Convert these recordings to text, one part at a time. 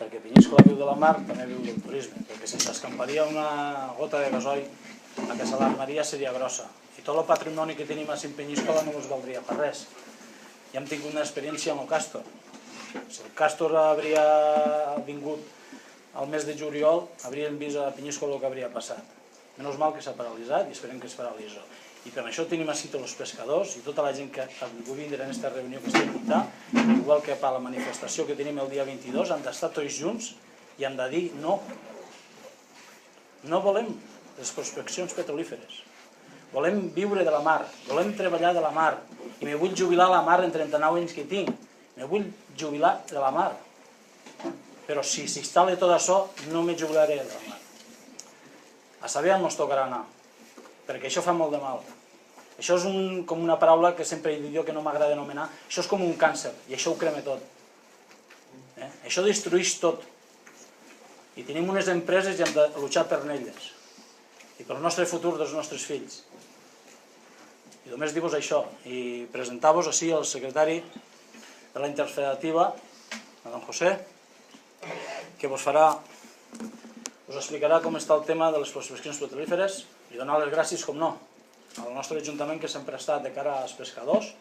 perquè Peníscola viu de la mar, també viu del turisme, perquè si s'escamparia una gota de gasoil, la que s'alarmaria seria grossa. I tot el patrimoni que tenim a Peníscola no ens valdria per res. Ja hem tingut una experiència amb el Càstor. Si el Càstor hauria vingut al mes de juliol, hauríem vist a Peníscola el que hauria passat. Menys mal que s'ha paralitzat i esperem que es paralitzi. I per això tenim així tots els pescadors i tota la gent que ha vingut vindre en aquesta reunió que estem muntant, igual que per la manifestació que tenim el dia 22, han d'estar tots junts i han de dir no. No volem les prospeccions petrolíferes. Volem viure de la mar, volem treballar de la mar i me vull jubilar a la mar en 39 anys que tinc. Me vull jubilar de la mar. Però si s'instal·la tot això, no me jubilaré de la mar. A saber on ens tocarà anar, perquè això fa molt de mal. Això és com una paraula que sempre he dit jo que no m'agrada anomenar. Això és com un càncer i això ho crema tot. Això destrueix tot. I tenim unes empreses i hem de luchar per elles. I pel nostre futur dels nostres fills. I només dir-vos això i presentar-vos així el secretari de la Interfederativa, a don José, que us explicarà com està el tema de les prospeccions petrolíferes i donar les gràcies, com no, al nostre Ajuntament que sempre ha estat de cara als pescadors,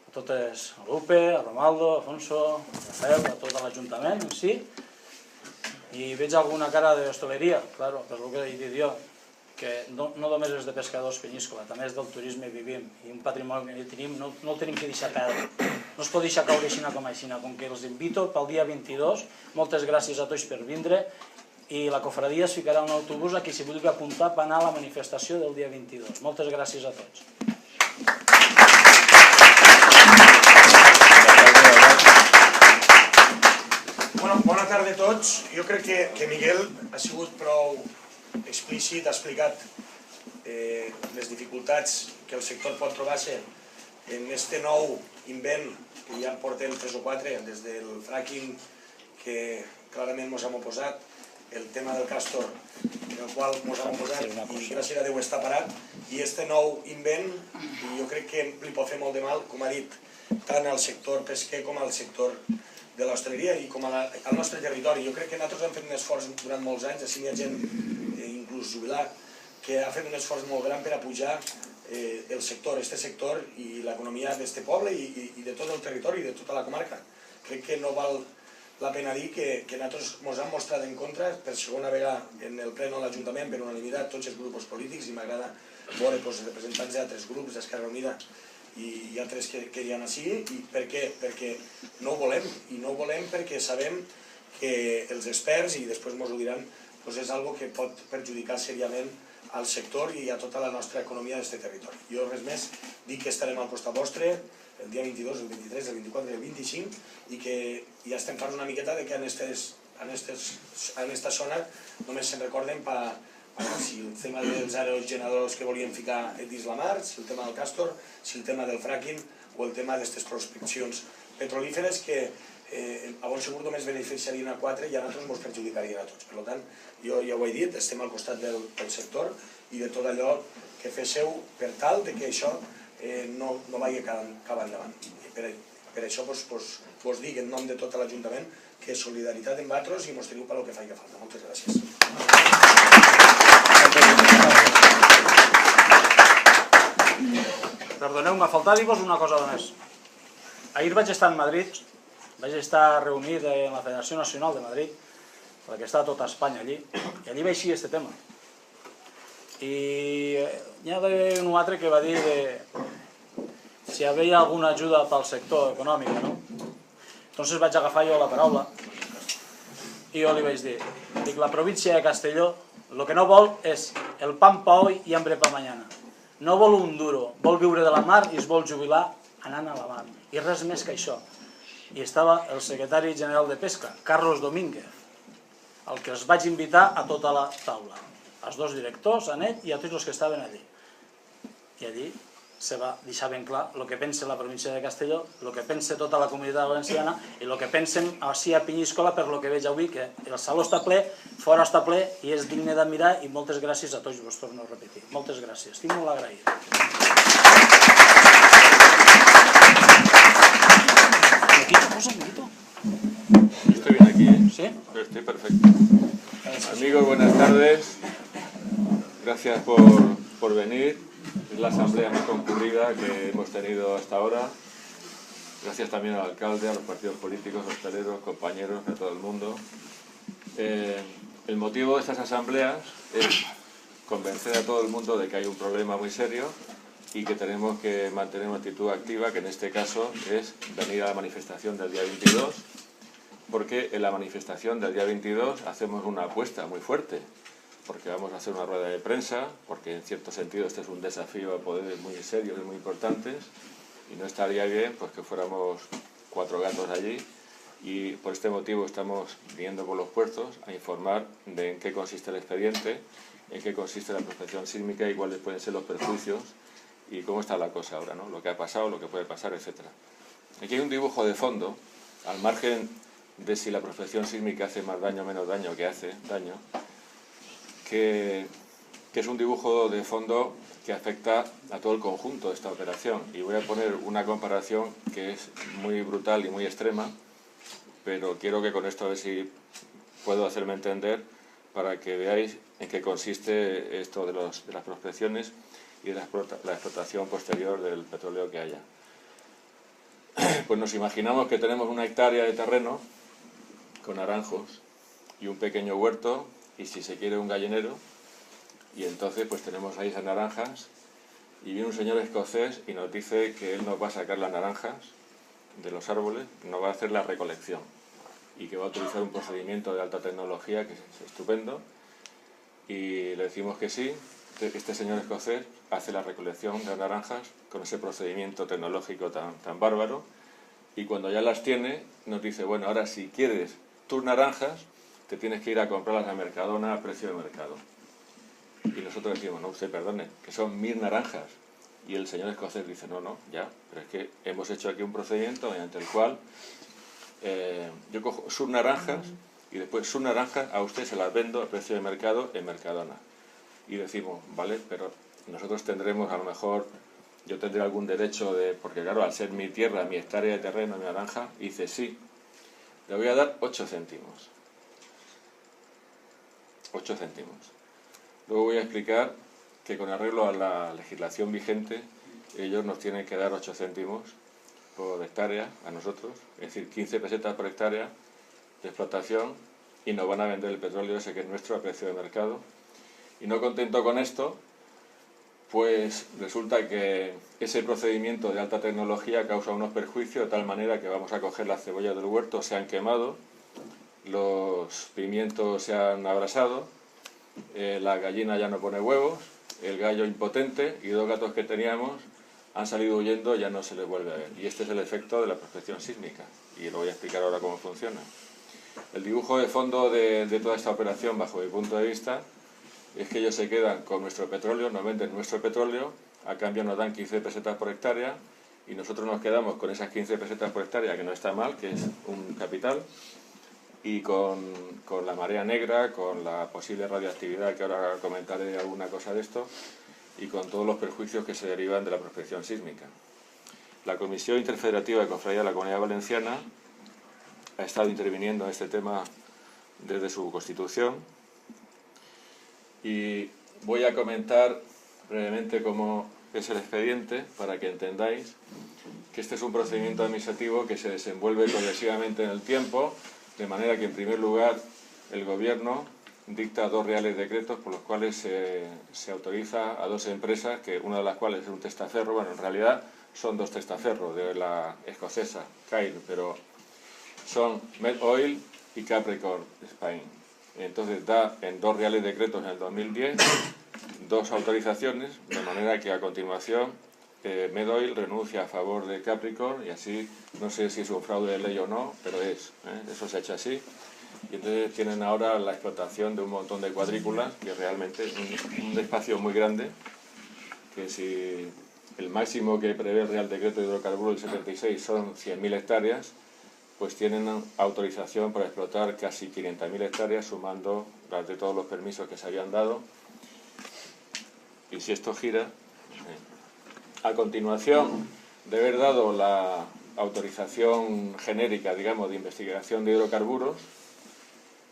a totes, a Lupe, a Romaldo, a Afonso, a Rafael, a tot l'Ajuntament en si, i veig alguna cara d'hostaleria, claro, per el que he dit jo, que no només és de pescadors Peníscola, també és del turisme vivim, i un patrimoni que tenim no el tenim que deixar perdre. No es pot deixar caure així com així, com que els invito pel dia 22, moltes gràcies a tots per vindre, i la cofradia es ficarà un autobús a qui s'hi vulgui apuntar per anar a la manifestació del dia 22. Moltes gràcies a tots. Bona tarda a tots. Jo crec que Miguel ha sigut prou explícit, ha explicat les dificultats que el sector pot trobar-se en aquest nou invent que ja en portem 3 o 4, des del fracking que clarament ens hem oposat, el tema del Càstor, en el qual ens hem oposat i gràcies a Déu està parat, i aquest nou invent jo crec que li pot fer molt de mal, com ha dit, tant al sector pesquer com al sector de l'hostaleria i com al nostre territori. Jo crec que nosaltres hem fet un esforç durant molts anys, així hi ha gent, inclús jubilat, que ha fet un esforç molt gran per a pujar el sector, aquest sector i l'economia d'aquest poble i de tot el territori i de tota la comarca. Crec que no val la pena dir que nosaltres ens hem mostrat en contra per segona vegada en el ple de l'Ajuntament per unanimitat tots els grups polítics i m'agrada veure representants d'altres grups, d'Esquerra Unida i altres que hi ha així. I per què? Perquè no ho volem, i no ho volem perquè sabem que els experts, i després ens ho diran, és una cosa que pot perjudicar seriament al sector i a tota la nostra economia d'aquest territori. Jo res més, dic que estarem al costat vostre el dia 22, el 23, el 24 i el 25 i que ja estem parlant una miqueta que en aquesta zona només se'n recorden si el tema dels aerogeneradors que volien ficar dins la mar, si el tema del Càstor, si el tema del fracking o el tema d'aquestes prospeccions petrolíferes que a bon segur només beneficiarien a 4 i a nosaltres ens perjudicarien a tots. Per tant, jo ja ho he dit, estem al costat del sector i de tot allò que féssiu per tal que això no vagi cap endavant. Per això vos dic en nom de tot l'Ajuntament que solidaritat amb vosaltres i mos teniu pel que faci falta. Moltes gràcies. Perdoneu-me, faltar dir-vos una cosa més. Ahir vaig estar en Madrid, vaig estar reunit en la Federació Nacional de Madrid, perquè està tota Espanya allí, i allí vaig dir aquest tema. I hi ha un altre que va dir si hi havia alguna ajuda pel sector econòmic, no? Entonces vaig agafar jo la paraula i jo li vaig dir, la província de Castelló el que no vol és el pan pa hoy y hambre pa mañana. No vol un duro, vol viure de la mar i es vol jubilar anant a la mar. I res més que això. I estava el secretari general de Pesca, Carlos Domínguez, el que els vaig invitar a tota la taula. Els dos directors, a ell i a tots els que estaven allí. I allí se va deixar ben clar el que pensa la província de Castelló, el que pensa tota la comunitat valenciana i el que pensem així a Peníscola per lo que veig avui, que el saló està ple, fora està ple i és digne d'admirar i moltes gràcies a tots, vos torno a repetir. Moltes gràcies, estic molt agraït. Aquí, posa, amiguito. estoy bien aquí, ¿eh? ¿Sí? Estoy perfecto. Amigos, buenas tardes. Gracias por venir. Es la asamblea más concurrida que hemos tenido hasta ahora. Gracias también al alcalde, a los partidos políticos, hosteleros, compañeros, a todo el mundo. El motivo de estas asambleas es convencer a todo el mundo de que hay un problema muy serio y que tenemos que mantener una actitud activa, que en este caso es venir a la manifestación del día 22, porque en la manifestación del día 22 hacemos una apuesta muy fuerte, porque vamos a hacer una rueda de prensa, porque en cierto sentido este es un desafío a poderes muy serios y muy importantes, y no estaría bien pues que fuéramos 4 gatos allí, y por este motivo estamos viniendo por los puertos a informar de en qué consiste el expediente, en qué consiste la prospección sísmica y cuáles pueden ser los perjuicios y cómo está la cosa ahora, ¿no? Lo que ha pasado, lo que puede pasar, etc. Aquí hay un dibujo de fondo, al margen de si la prospección sísmica hace más daño o menos daño, que hace daño, que es un dibujo de fondo que afecta a todo el conjunto de esta operación. Y voy a poner una comparación que es muy brutal y muy extrema, pero quiero que con esto a ver si puedo hacerme entender para que veáis en qué consiste esto de las prospecciones y de la explotación posterior del petróleo que haya. Pues nos imaginamos que tenemos una hectárea de terreno con naranjos y un pequeño huerto y, si se quiere, un gallinero, y entonces pues tenemos ahí esas naranjas y viene un señor escocés y nos dice que él nos va a sacar las naranjas de los árboles, nos va a hacer la recolección y que va a utilizar un procedimiento de alta tecnología que es estupendo, y le decimos que sí. Este señor escocés hace la recolección de las naranjas con ese procedimiento tecnológico tan bárbaro, y cuando ya las tiene nos dice, bueno, ahora si quieres tus naranjas te tienes que ir a comprarlas a Mercadona a precio de mercado. Y nosotros decimos, no, usted perdone, que son 1000 naranjas. Y el señor escocés dice, no, ya, pero es que hemos hecho aquí un procedimiento mediante el cual yo cojo sus naranjas y después sus naranjas a usted se las vendo a precio de mercado en Mercadona. Y decimos, vale, pero nosotros tendremos, a lo mejor, yo tendré algún derecho de, porque claro, al ser mi tierra, mi hectárea de terreno, mi naranja, y dice, sí, le voy a dar 8 céntimos. 8 céntimos. Luego voy a explicar que con arreglo a la legislación vigente, ellos nos tienen que dar 8 céntimos por hectárea a nosotros, es decir, 15 pesetas por hectárea de explotación, y nos van a vender el petróleo ese que es nuestro a precio de mercado. Y no contento con esto, pues resulta que ese procedimiento de alta tecnología causa unos perjuicios de tal manera que vamos a coger las cebollas del huerto, se han quemado, los pimientos se han abrasado, la gallina ya no pone huevos, el gallo impotente y 2 gatos que teníamos han salido huyendo, ya no se les vuelve a ver. Y este es el efecto de la prospección sísmica, y lo voy a explicar ahora cómo funciona. El dibujo de fondo de toda esta operación, bajo mi punto de vista, es que ellos se quedan con nuestro petróleo, nos venden nuestro petróleo, a cambio nos dan 15 pesetas por hectárea, y nosotros nos quedamos con esas 15 pesetas por hectárea, que no está mal, que es un capital, y con la marea negra, con la posible radioactividad, que ahora comentaré alguna cosa de esto, y con todos los perjuicios que se derivan de la prospección sísmica. La Comisión Interfederativa de Cofradía de la Comunidad Valenciana ha estado interviniendo en este tema desde su constitución, y voy a comentar brevemente cómo es el expediente para que entendáis que este es un procedimiento administrativo que se desenvuelve progresivamente en el tiempo, de manera que, en primer lugar, el Gobierno dicta 2 reales decretos por los cuales se autoriza a 2 empresas, que una de las cuales es un testaferro, bueno, en realidad son 2 testaferros de la escocesa, Kyle, pero son Med Oil y Capricorn Spain. Entonces da en 2 reales decretos en el 2010 2 autorizaciones, de manera que a continuación Med Oil renuncia a favor de Capricorn, y así, no sé si es un fraude de ley o no, pero eso se ha hecho así. Y entonces tienen ahora la explotación de un montón de cuadrículas, que realmente es un espacio muy grande, que si el máximo que prevé el Real Decreto de Hidrocarburos del 76 son 100.000 hectáreas, pues tienen autorización para explotar casi 500.000 hectáreas, sumando las de todos los permisos que se habían dado. Y si esto gira, a continuación de haber dado la autorización genérica, digamos, de investigación de hidrocarburos,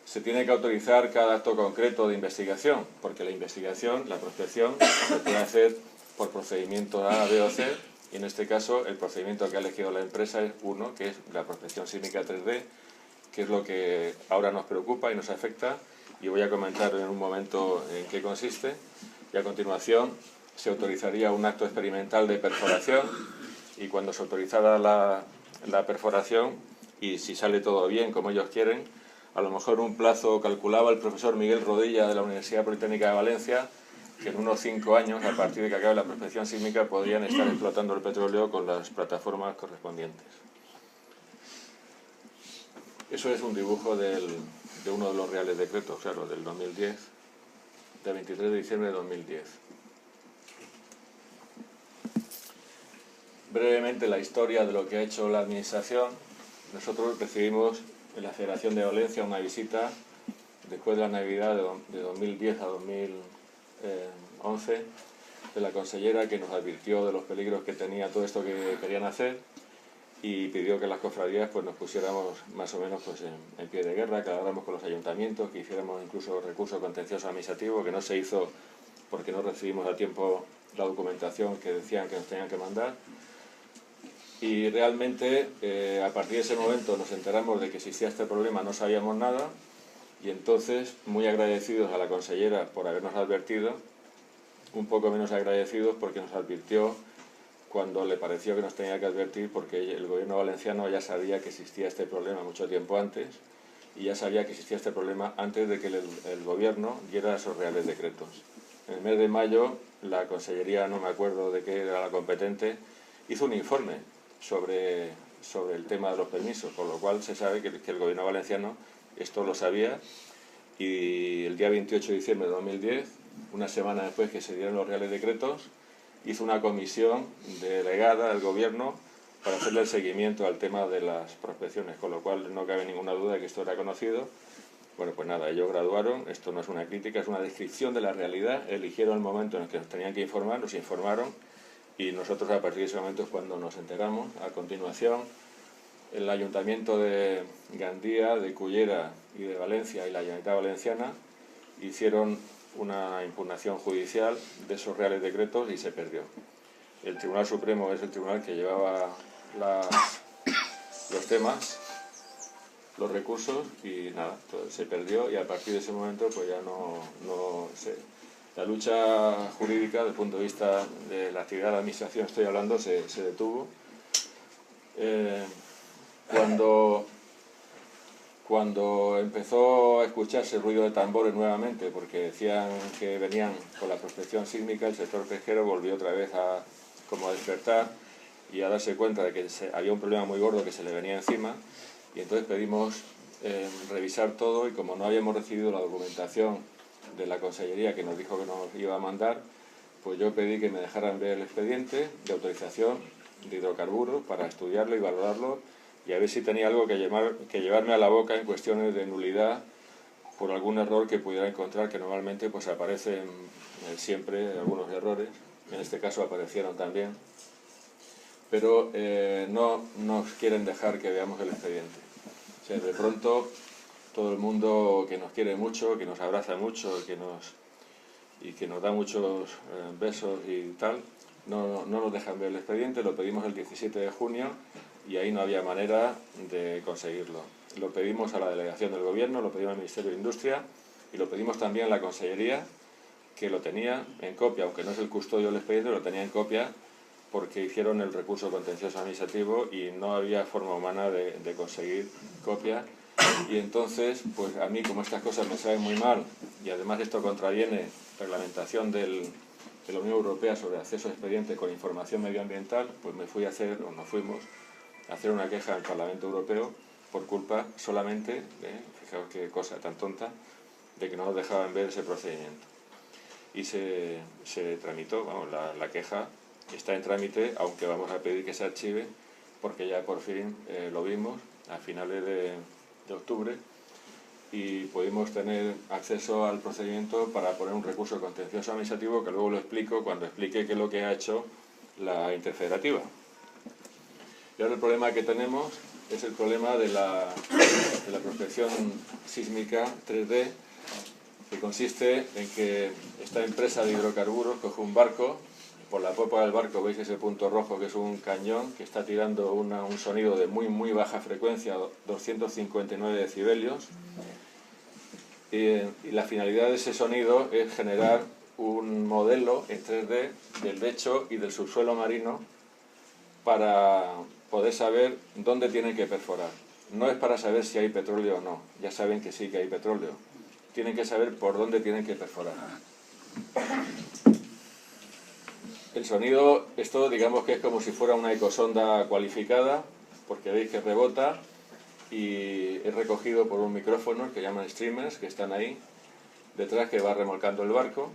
se tiene que autorizar cada acto concreto de investigación, porque la investigación, la prospección, se puede hacer por procedimiento A, B o C, y en este caso el procedimiento que ha elegido la empresa es uno, que es la prospección sísmica 3D, que es lo que ahora nos preocupa y nos afecta, y voy a comentar en un momento en qué consiste, y a continuación se autorizaría un acto experimental de perforación, y cuando se autorizara la perforación, y si sale todo bien como ellos quieren, a lo mejor un plazo calculaba el profesor Miguel Rodilla de la Universidad Politécnica de Valencia, que en unos 5 años, a partir de que acabe la prospección sísmica, podrían estar explotando el petróleo con las plataformas correspondientes. Eso es un dibujo de uno de los reales decretos, claro, del 2010, de 23 de diciembre de 2010. Brevemente la historia de lo que ha hecho la Administración. Nosotros recibimos en la Federación de Valencia una visita después de la Navidad de 2010 a 2011 de la consellera, que nos advirtió de los peligros que tenía todo esto que querían hacer y pidió que las cofradías pues nos pusiéramos más o menos pues en pie de guerra, que habláramos con los ayuntamientos, que hiciéramos incluso recurso contencioso administrativo, que no se hizo porque no recibimos a tiempo la documentación que decían que nos tenían que mandar. Y realmente a partir de ese momento nos enteramos de que existía este problema, no sabíamos nada, y entonces muy agradecidos a la consellera por habernos advertido, un poco menos agradecidos porque nos advirtió cuando le pareció que nos tenía que advertir, porque el gobierno valenciano ya sabía que existía este problema mucho tiempo antes, y ya sabía que existía este problema antes de que el gobierno diera esos reales decretos. En el mes de mayo la consellería, no me acuerdo de qué era la competente, hizo un informe sobre el tema de los permisos, con lo cual se sabe que el gobierno valenciano esto lo sabía, y el día 28 de diciembre de 2010, una semana después que se dieron los reales decretos, hizo una comisión delegada del gobierno para hacerle el seguimiento al tema de las prospecciones, con lo cual no cabe ninguna duda de que esto era conocido. Bueno, pues nada, ellos graduaron, esto no es una crítica, es una descripción de la realidad, eligieron el momento en el que nos tenían que informar, nos informaron, y nosotros a partir de ese momento es cuando nos enteramos. A continuación, el Ayuntamiento de Gandía, de Cullera y de Valencia y la Generalitat Valenciana hicieron una impugnación judicial de esos reales decretos y se perdió. El Tribunal Supremo es el tribunal que llevaba los temas, los recursos, y nada, se perdió, y a partir de ese momento pues ya la lucha jurídica desde el punto de vista de la actividad de la Administración, estoy hablando, se detuvo. Cuando empezó a escucharse el ruido de tambores nuevamente, porque decían que venían con la prospección sísmica, el sector pesquero volvió otra vez a despertar y a darse cuenta de que había un problema muy gordo que se le venía encima, y entonces pedimos revisar todo, y como no habíamos recibido la documentación de la consellería que nos dijo que nos iba a mandar, pues yo pedí que me dejaran ver el expediente de autorización de hidrocarburos para estudiarlo y valorarlo, y a ver si tenía algo que llevarme a la boca en cuestiones de nulidad por algún error que pudiera encontrar, que normalmente pues aparecen siempre algunos errores. En este caso aparecieron también, pero no nos quieren dejar que veamos el expediente. O sea, de pronto todo el mundo que nos quiere mucho, que nos abraza mucho y que nos da muchos besos y tal, no nos dejan ver el expediente. Lo pedimos el 17 de junio y ahí no había manera de conseguirlo. Lo pedimos a la delegación del gobierno, lo pedimos al Ministerio de Industria y lo pedimos también a la consellería, que lo tenía en copia, aunque no es el custodio del expediente, lo tenía en copia porque hicieron el recurso contencioso administrativo y no había forma humana de conseguir copia. Y entonces, pues a mí, como estas cosas me saben muy mal, y además esto contraviene reglamentación de la Unión Europea sobre acceso a expedientes con información medioambiental, pues nos fuimos a hacer una queja al Parlamento Europeo por culpa solamente, fijaos qué cosa tan tonta, de que no nos dejaban ver ese procedimiento. Y se tramitó, vamos, la queja está en trámite, aunque vamos a pedir que se archive, porque ya por fin lo vimos a finales de octubre, y pudimos tener acceso al procedimiento para poner un recurso contencioso administrativo, que luego lo explico cuando explique qué es lo que ha hecho la interfederativa. Y ahora el problema que tenemos es el problema de la prospección sísmica 3D, que consiste en que esta empresa de hidrocarburos coge un barco, por la popa del barco veis ese punto rojo que es un cañón que está tirando un sonido de muy baja frecuencia, 259 decibelios, y la finalidad de ese sonido es generar un modelo en 3D del lecho y del subsuelo marino para poder saber dónde tienen que perforar. No es para saber si hay petróleo o no, ya saben que sí que hay petróleo. Tienen que saber por dónde tienen que perforar. El sonido, esto digamos que es como si fuera una ecosonda cualificada, porque veis que rebota y es recogido por un micrófono que llaman streamers, que están ahí detrás, que va remolcando el barco.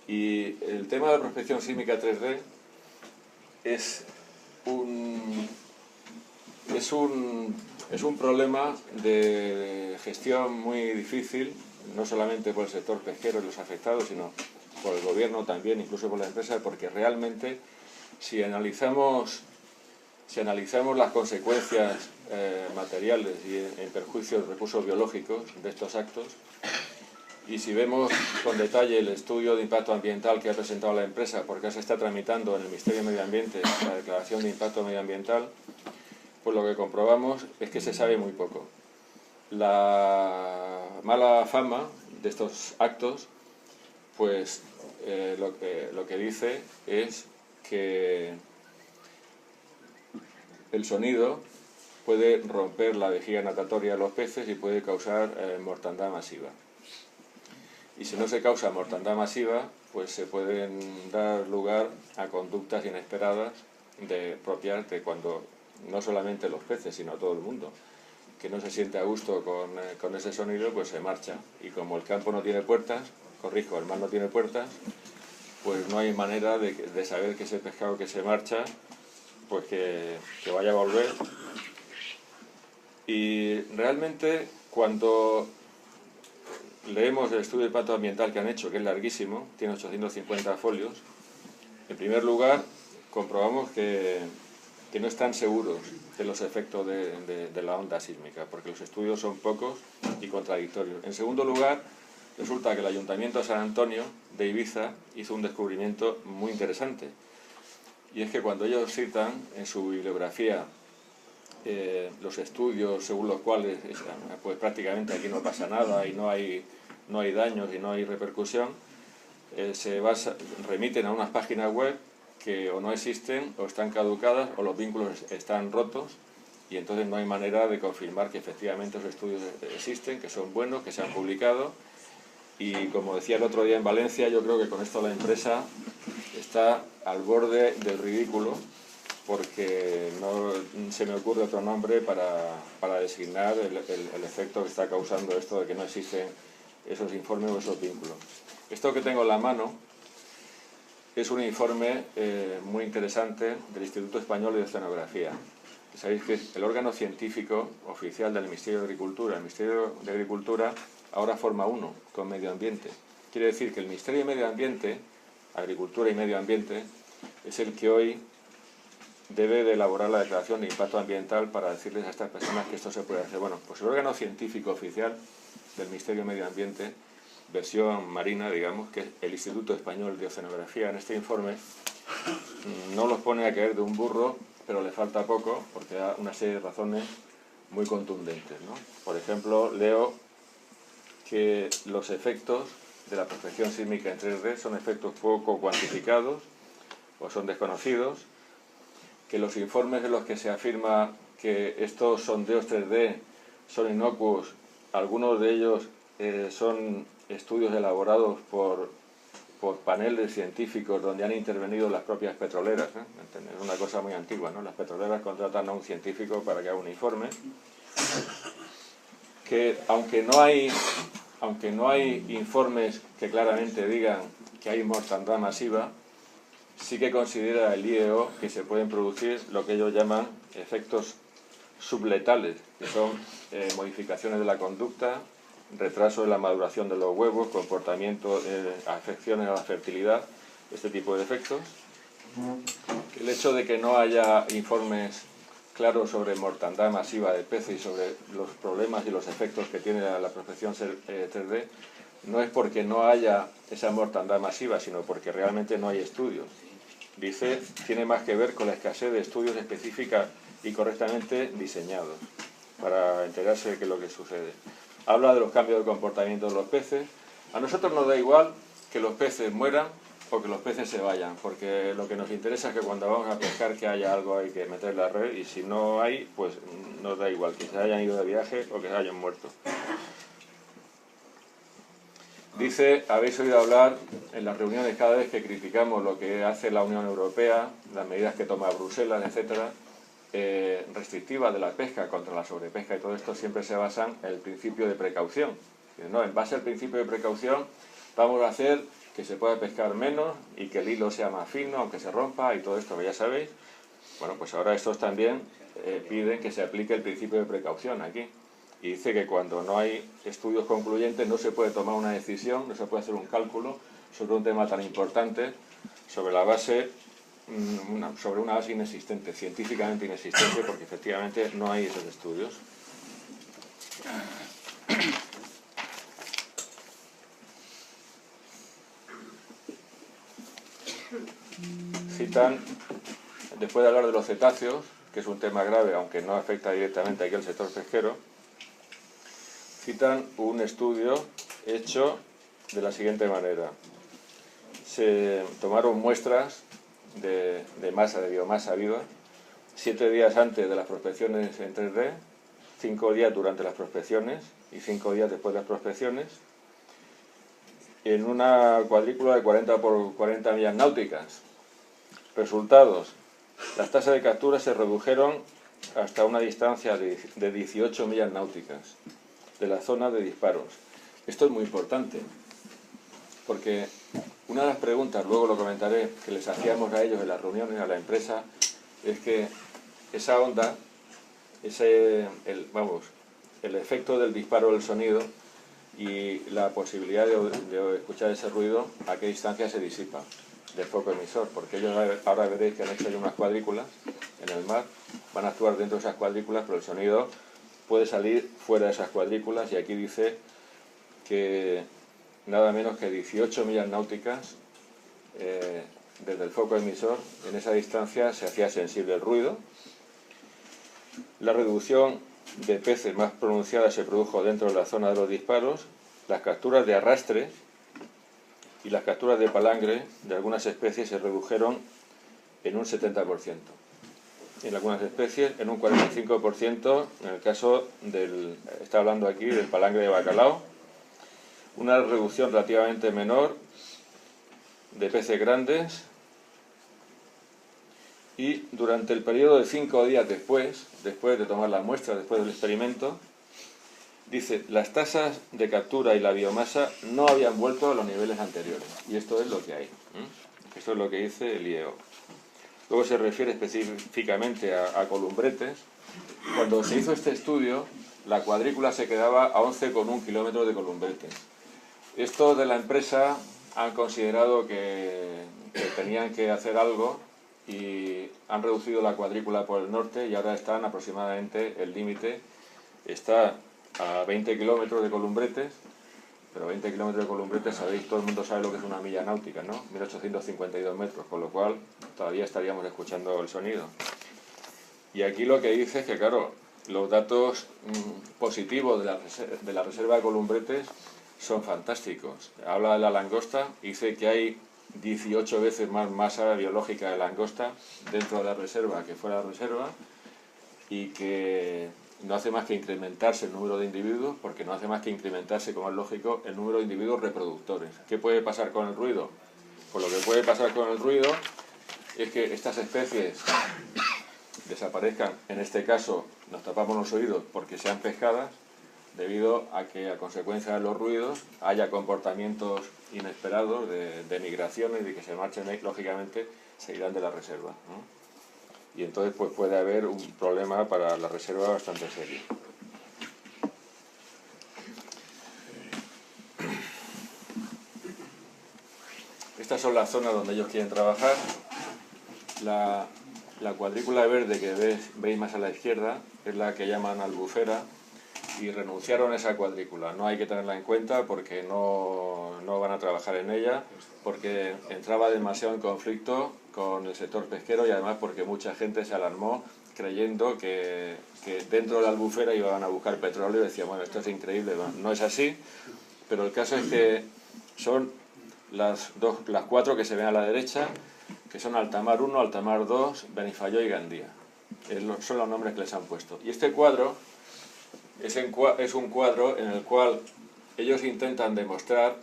Y el tema de la prospección sísmica 3D es un problema de gestión muy difícil, no solamente por el sector pesquero y los afectados, sino por el gobierno también, incluso por la empresa, porque realmente si analizamos las consecuencias materiales y en perjuicio de recursos biológicos de estos actos, y si vemos con detalle el estudio de impacto ambiental que ha presentado la empresa, porque se está tramitando en el Ministerio de Medio Ambiente la declaración de impacto medioambiental, pues lo que comprobamos es que se sabe muy poco. La mala fama de estos actos, pues lo que dice es que el sonido puede romper la vejiga natatoria de los peces y puede causar mortandad masiva. Y si no se causa mortandad masiva, pues se pueden dar lugar a conductas inesperadas propias de cuando no solamente los peces, sino todo el mundo, que no se siente a gusto con ese sonido, pues se marcha. Y como el campo no tiene puertas, el mar no tiene puertas, pues no hay manera de saber que ese pescado que se marcha, pues que vaya a volver. Y realmente cuando leemos el estudio de impacto ambiental que han hecho, que es larguísimo, tiene 850 folios, en primer lugar comprobamos que no están seguros de los efectos de la onda sísmica, porque los estudios son pocos y contradictorios. En segundo lugar, resulta que el Ayuntamiento de San Antonio de Ibiza hizo un descubrimiento muy interesante, y es que cuando ellos citan en su bibliografía los estudios según los cuales pues prácticamente aquí no pasa nada y no hay daños y no hay repercusión, remiten a unas páginas web que o no existen o están caducadas o los vínculos están rotos, y entonces no hay manera de confirmar que efectivamente los estudios existen, que son buenos, que se han publicado. Y como decía el otro día en Valencia, yo creo que con esto la empresa está al borde del ridículo, porque no se me ocurre otro nombre para designar el efecto que está causando esto de que no existen esos informes o esos vínculos. Esto que tengo en la mano es un informe muy interesante del Instituto Español de Oceanografía. Sabéis que es el órgano científico oficial del Ministerio de Agricultura. El Ministerio de Agricultura ahora forma uno con Medio Ambiente. Quiere decir que el Ministerio de Medio Ambiente, Agricultura y Medio Ambiente, es el que hoy debe de elaborar la declaración de impacto ambiental para decirles a estas personas que esto se puede hacer. Bueno, pues el órgano científico oficial del Ministerio de Medio Ambiente, versión marina, digamos, que es el Instituto Español de Oceanografía, en este informe no los pone a caer de un burro, pero le falta poco, porque da una serie de razones muy contundentes, ¿no? Por ejemplo, leo que los efectos de la prospección sísmica en 3D son efectos poco cuantificados o son desconocidos, que los informes en los que se afirma que estos sondeos 3D son inocuos, algunos de ellos son estudios elaborados por paneles científicos donde han intervenido las propias petroleras, ¿eh? Es una cosa muy antigua, ¿no? Las petroleras contratan a un científico para que haga un informe, que aunque no hay informes que claramente digan que hay mortandad masiva, sí que considera el IEO que se pueden producir lo que ellos llaman efectos subletales, que son modificaciones de la conducta, retraso en la maduración de los huevos, comportamiento, afecciones a la fertilidad, este tipo de efectos. El hecho de que no haya informes claro sobre mortandad masiva de peces y sobre los problemas y los efectos que tiene la prospección 3D, no es porque no haya esa mortandad masiva, sino porque realmente no hay estudios. Dice, tiene más que ver con la escasez de estudios específicos y correctamente diseñados para enterarse de qué es lo que sucede. Habla de los cambios de comportamiento de los peces. A nosotros nos da igual que los peces mueran o que los peces se vayan, porque lo que nos interesa es que cuando vamos a pescar que haya algo, hay que meter la red, y si no hay, pues nos da igual que se hayan ido de viaje o que se hayan muerto. Dice, habéis oído hablar en las reuniones cada vez que criticamos lo que hace la Unión Europea, las medidas que toma Bruselas, etcétera, restrictivas de la pesca contra la sobrepesca y todo esto, siempre se basan en el principio de precaución. No, en base al principio de precaución vamos a hacer que se pueda pescar menos y que el hilo sea más fino, aunque se rompa y todo esto que ya sabéis. Bueno, pues ahora estos también piden que se aplique el principio de precaución aquí. Y dice que cuando no hay estudios concluyentes no se puede tomar una decisión, no se puede hacer un cálculo sobre un tema tan importante sobre la base, sobre una base inexistente, científicamente inexistente, porque efectivamente no hay esos estudios. Citan, después de hablar de los cetáceos, que es un tema grave, aunque no afecta directamente aquí al sector pesquero, citan un estudio hecho de la siguiente manera. Se tomaron muestras de biomasa viva, 7 días antes de las prospecciones en 3D, 5 días durante las prospecciones y 5 días después de las prospecciones, en una cuadrícula de 40 por 40 millas náuticas. Resultados: las tasas de captura se redujeron hasta una distancia de 18 millas náuticas de la zona de disparos. Esto es muy importante, porque una de las preguntas, luego lo comentaré, que les hacíamos a ellos en las reuniones, a la empresa, es que esa onda, el efecto del disparo del sonido y la posibilidad de escuchar ese ruido, a qué distancia se disipa del foco emisor, porque ellos ahora veréis que han hecho ahí unas cuadrículas en el mar, van a actuar dentro de esas cuadrículas, pero el sonido puede salir fuera de esas cuadrículas, y aquí dice que nada menos que 18 millas náuticas desde el foco emisor, en esa distancia se hacía sensible el ruido. La reducción de peces más pronunciada se produjo dentro de la zona de los disparos. Las capturas de arrastre y las capturas de palangre de algunas especies se redujeron en un 70%. En algunas especies en un 45%, en el caso del, está hablando aquí del palangre de bacalao. Una reducción relativamente menor de peces grandes, y durante el periodo de 5 días después de tomar la muestra, después del experimento, dice, las tasas de captura y la biomasa no habían vuelto a los niveles anteriores. Y esto es lo que hay. Esto es lo que dice el IEO. Luego se refiere específicamente a columbretes. Cuando se hizo este estudio, la cuadrícula se quedaba a 11,1 kilómetros de columbretes. Estos de la empresa han considerado que tenían que hacer algo y han reducido la cuadrícula por el norte, y ahora están aproximadamente, el límite está a 20 kilómetros de columbretes, pero 20 kilómetros de columbretes, sabéis, todo el mundo sabe lo que es una milla náutica, ¿no? 1852 metros, con lo cual todavía estaríamos escuchando el sonido. Y aquí lo que dice es que, claro, los datos positivos de la reserva de columbretes son fantásticos. Habla de la langosta, dice que hay 18 veces más masa biológica de langosta dentro de la reserva que fuera de la reserva, y que no hace más que incrementarse el número de individuos, porque no hace más que incrementarse, como es lógico, el número de individuos reproductores. ¿Qué puede pasar con el ruido? Pues lo que puede pasar con el ruido es que estas especies desaparezcan. En este caso nos tapamos los oídos porque sean pescadas, debido a que a consecuencia de los ruidos haya comportamientos inesperados de migraciones, y que se marchen, lógicamente se irán de la reserva, ¿no? Y entonces pues puede haber un problema para la reserva bastante serio. Estas son las zonas donde ellos quieren trabajar. la cuadrícula verde que veis más a la izquierda es la que llaman albufera y renunciaron a esa cuadrícula. No hay que tenerla en cuenta porque no van a trabajar en ella, porque entraba demasiado en conflicto con el sector pesquero y además porque mucha gente se alarmó creyendo que dentro de la albufera iban a buscar petróleo y decían, bueno, esto es increíble. No es así, pero el caso es que son las 4 que se ven a la derecha, que son Altamar 1, Altamar 2, Benifayó y Gandía. Son los nombres que les han puesto. Y este cuadro es un cuadro en el cual ellos intentan demostrar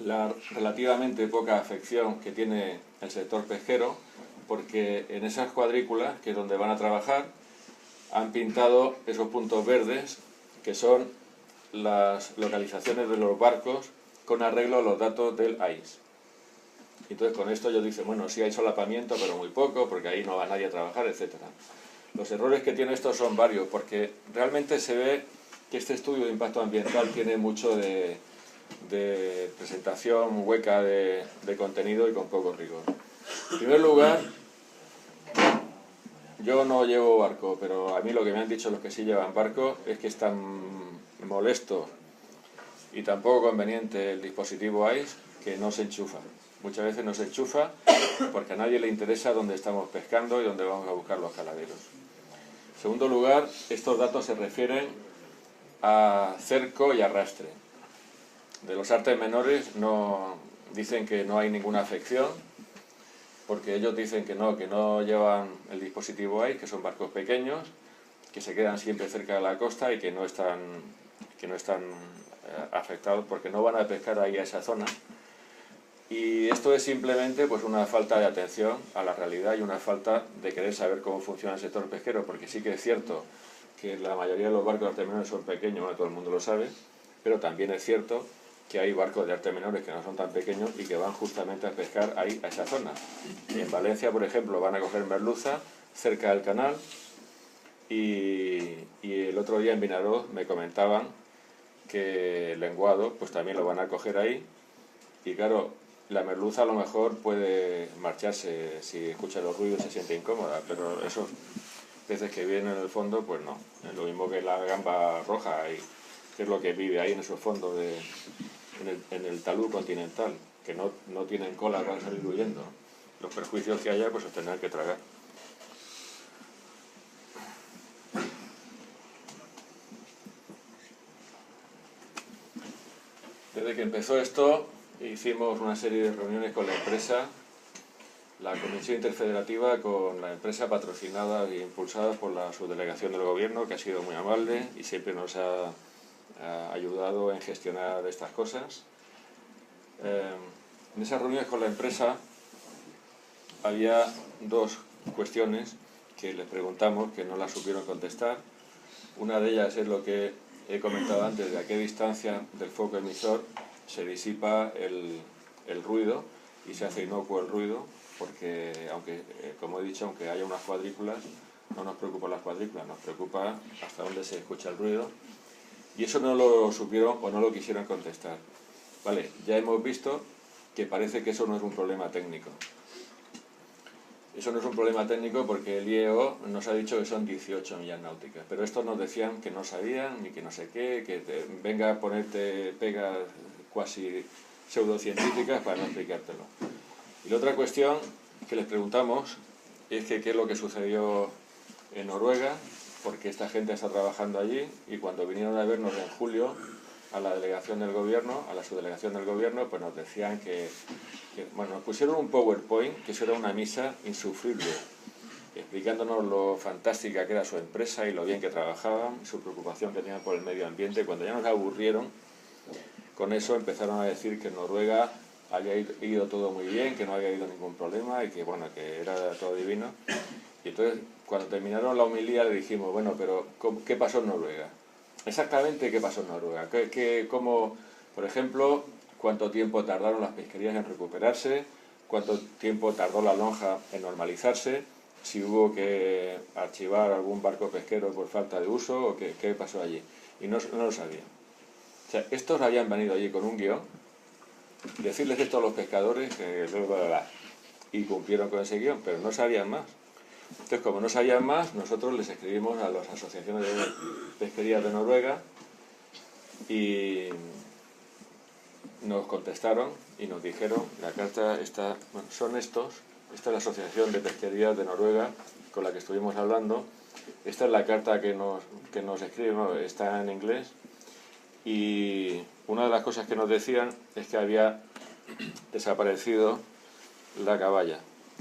la relativamente poca afección que tiene el sector pesquero, porque en esas cuadrículas, que es donde van a trabajar, han pintado esos puntos verdes, que son las localizaciones de los barcos con arreglo a los datos del AIS. Entonces con esto ellos dicen, bueno, sí hay solapamiento, pero muy poco, porque ahí no va nadie a trabajar, etc. Los errores que tiene esto son varios, porque realmente se ve que este estudio de impacto ambiental tiene mucho de presentación hueca de contenido y con poco rigor. En primer lugar, yo no llevo barco, pero a mí lo que me han dicho los que sí llevan barco es que es tan molesto y tan poco conveniente el dispositivo AIS que no se enchufa. Muchas veces no se enchufa porque a nadie le interesa dónde estamos pescando y dónde vamos a buscar los caladeros. En segundo lugar, estos datos se refieren a cerco y arrastre. De los artes menores dicen que no hay ninguna afección, porque ellos dicen que no llevan el dispositivo AIS, que son barcos pequeños, que se quedan siempre cerca de la costa y que no están afectados porque no van a pescar ahí a esa zona. Y esto es simplemente pues una falta de atención a la realidad y una falta de querer saber cómo funciona el sector pesquero, porque sí que es cierto que la mayoría de los barcos de arte menores son pequeños, bueno, todo el mundo lo sabe, pero también es cierto que hay barcos de arte menores que no son tan pequeños y que van justamente a pescar ahí, a esa zona. En Valencia, por ejemplo, van a coger merluza cerca del canal y el otro día en Vinaroz me comentaban que el lenguado pues también lo van a coger ahí y claro, la merluza a lo mejor puede marcharse si escucha los ruidos y se siente incómoda, pero esos peces que vienen en el fondo pues no, es lo mismo que la gamba roja, que es lo que vive ahí en esos fondos en el talud continental, que no tienen cola para salir huyendo. Los perjuicios que haya pues los tendrán que tragar. Desde que empezó esto hicimos una serie de reuniones con la empresa, la Comisión Interfederativa, con la empresa patrocinada e impulsada por la subdelegación del gobierno, que ha sido muy amable y siempre nos ha ayudado en gestionar estas cosas. En esas reuniones con la empresa había 2 cuestiones que les preguntamos que no las supieron contestar. Una de ellas es lo que he comentado antes, de a qué distancia del foco emisor se disipa el ruido y se hace inocuo el ruido, porque aunque, como he dicho, aunque haya unas cuadrículas, no nos preocupan las cuadrículas, nos preocupa hasta dónde se escucha el ruido. Y eso no lo supieron o no lo quisieron contestar. Vale, ya hemos visto que parece que eso no es un problema técnico. Eso no es un problema técnico porque el IEO nos ha dicho que son 18 millas náuticas, pero estos nos decían que no sabían, ni que no sé qué, que venga a ponerte pegas cuasi pseudocientíficas para no explicártelo. Y la otra cuestión que les preguntamos es que qué es lo que sucedió en Noruega, porque esta gente está trabajando allí y cuando vinieron a vernos en julio a la delegación del gobierno, a la subdelegación del gobierno, pues nos decían bueno, nos pusieron un PowerPoint, que eso era una misa insufrible, explicándonos lo fantástica que era su empresa y lo bien que trabajaban, su preocupación que tenían por el medio ambiente. Cuando ya nos aburrieron con eso, empezaron a decir que en Noruega había ido todo muy bien, que no había habido ningún problema y que bueno, que era todo divino. Y entonces, cuando terminaron la homilía, le dijimos, bueno, pero ¿qué pasó en Noruega? Exactamente, ¿qué pasó en Noruega? ¿Cómo, por ejemplo, cuánto tiempo tardaron las pesquerías en recuperarse? ¿Cuánto tiempo tardó la lonja en normalizarse? ¿Si hubo que archivar algún barco pesquero por falta de uso? ¿O qué pasó allí? Y no lo sabían. O sea, estos habían venido allí con un guión, decirles esto a los pescadores, y cumplieron con ese guión, pero no sabían más. Entonces, como no sabían más, nosotros les escribimos a las asociaciones de pesquería de Noruega y nos contestaron y nos dijeron, la carta está, bueno, son estos, esta es la Asociación de Pesquería de Noruega con la que estuvimos hablando, esta es la carta que nos escriben, ¿no? Está en inglés, y una de las cosas que nos decían es que había desaparecido la caballa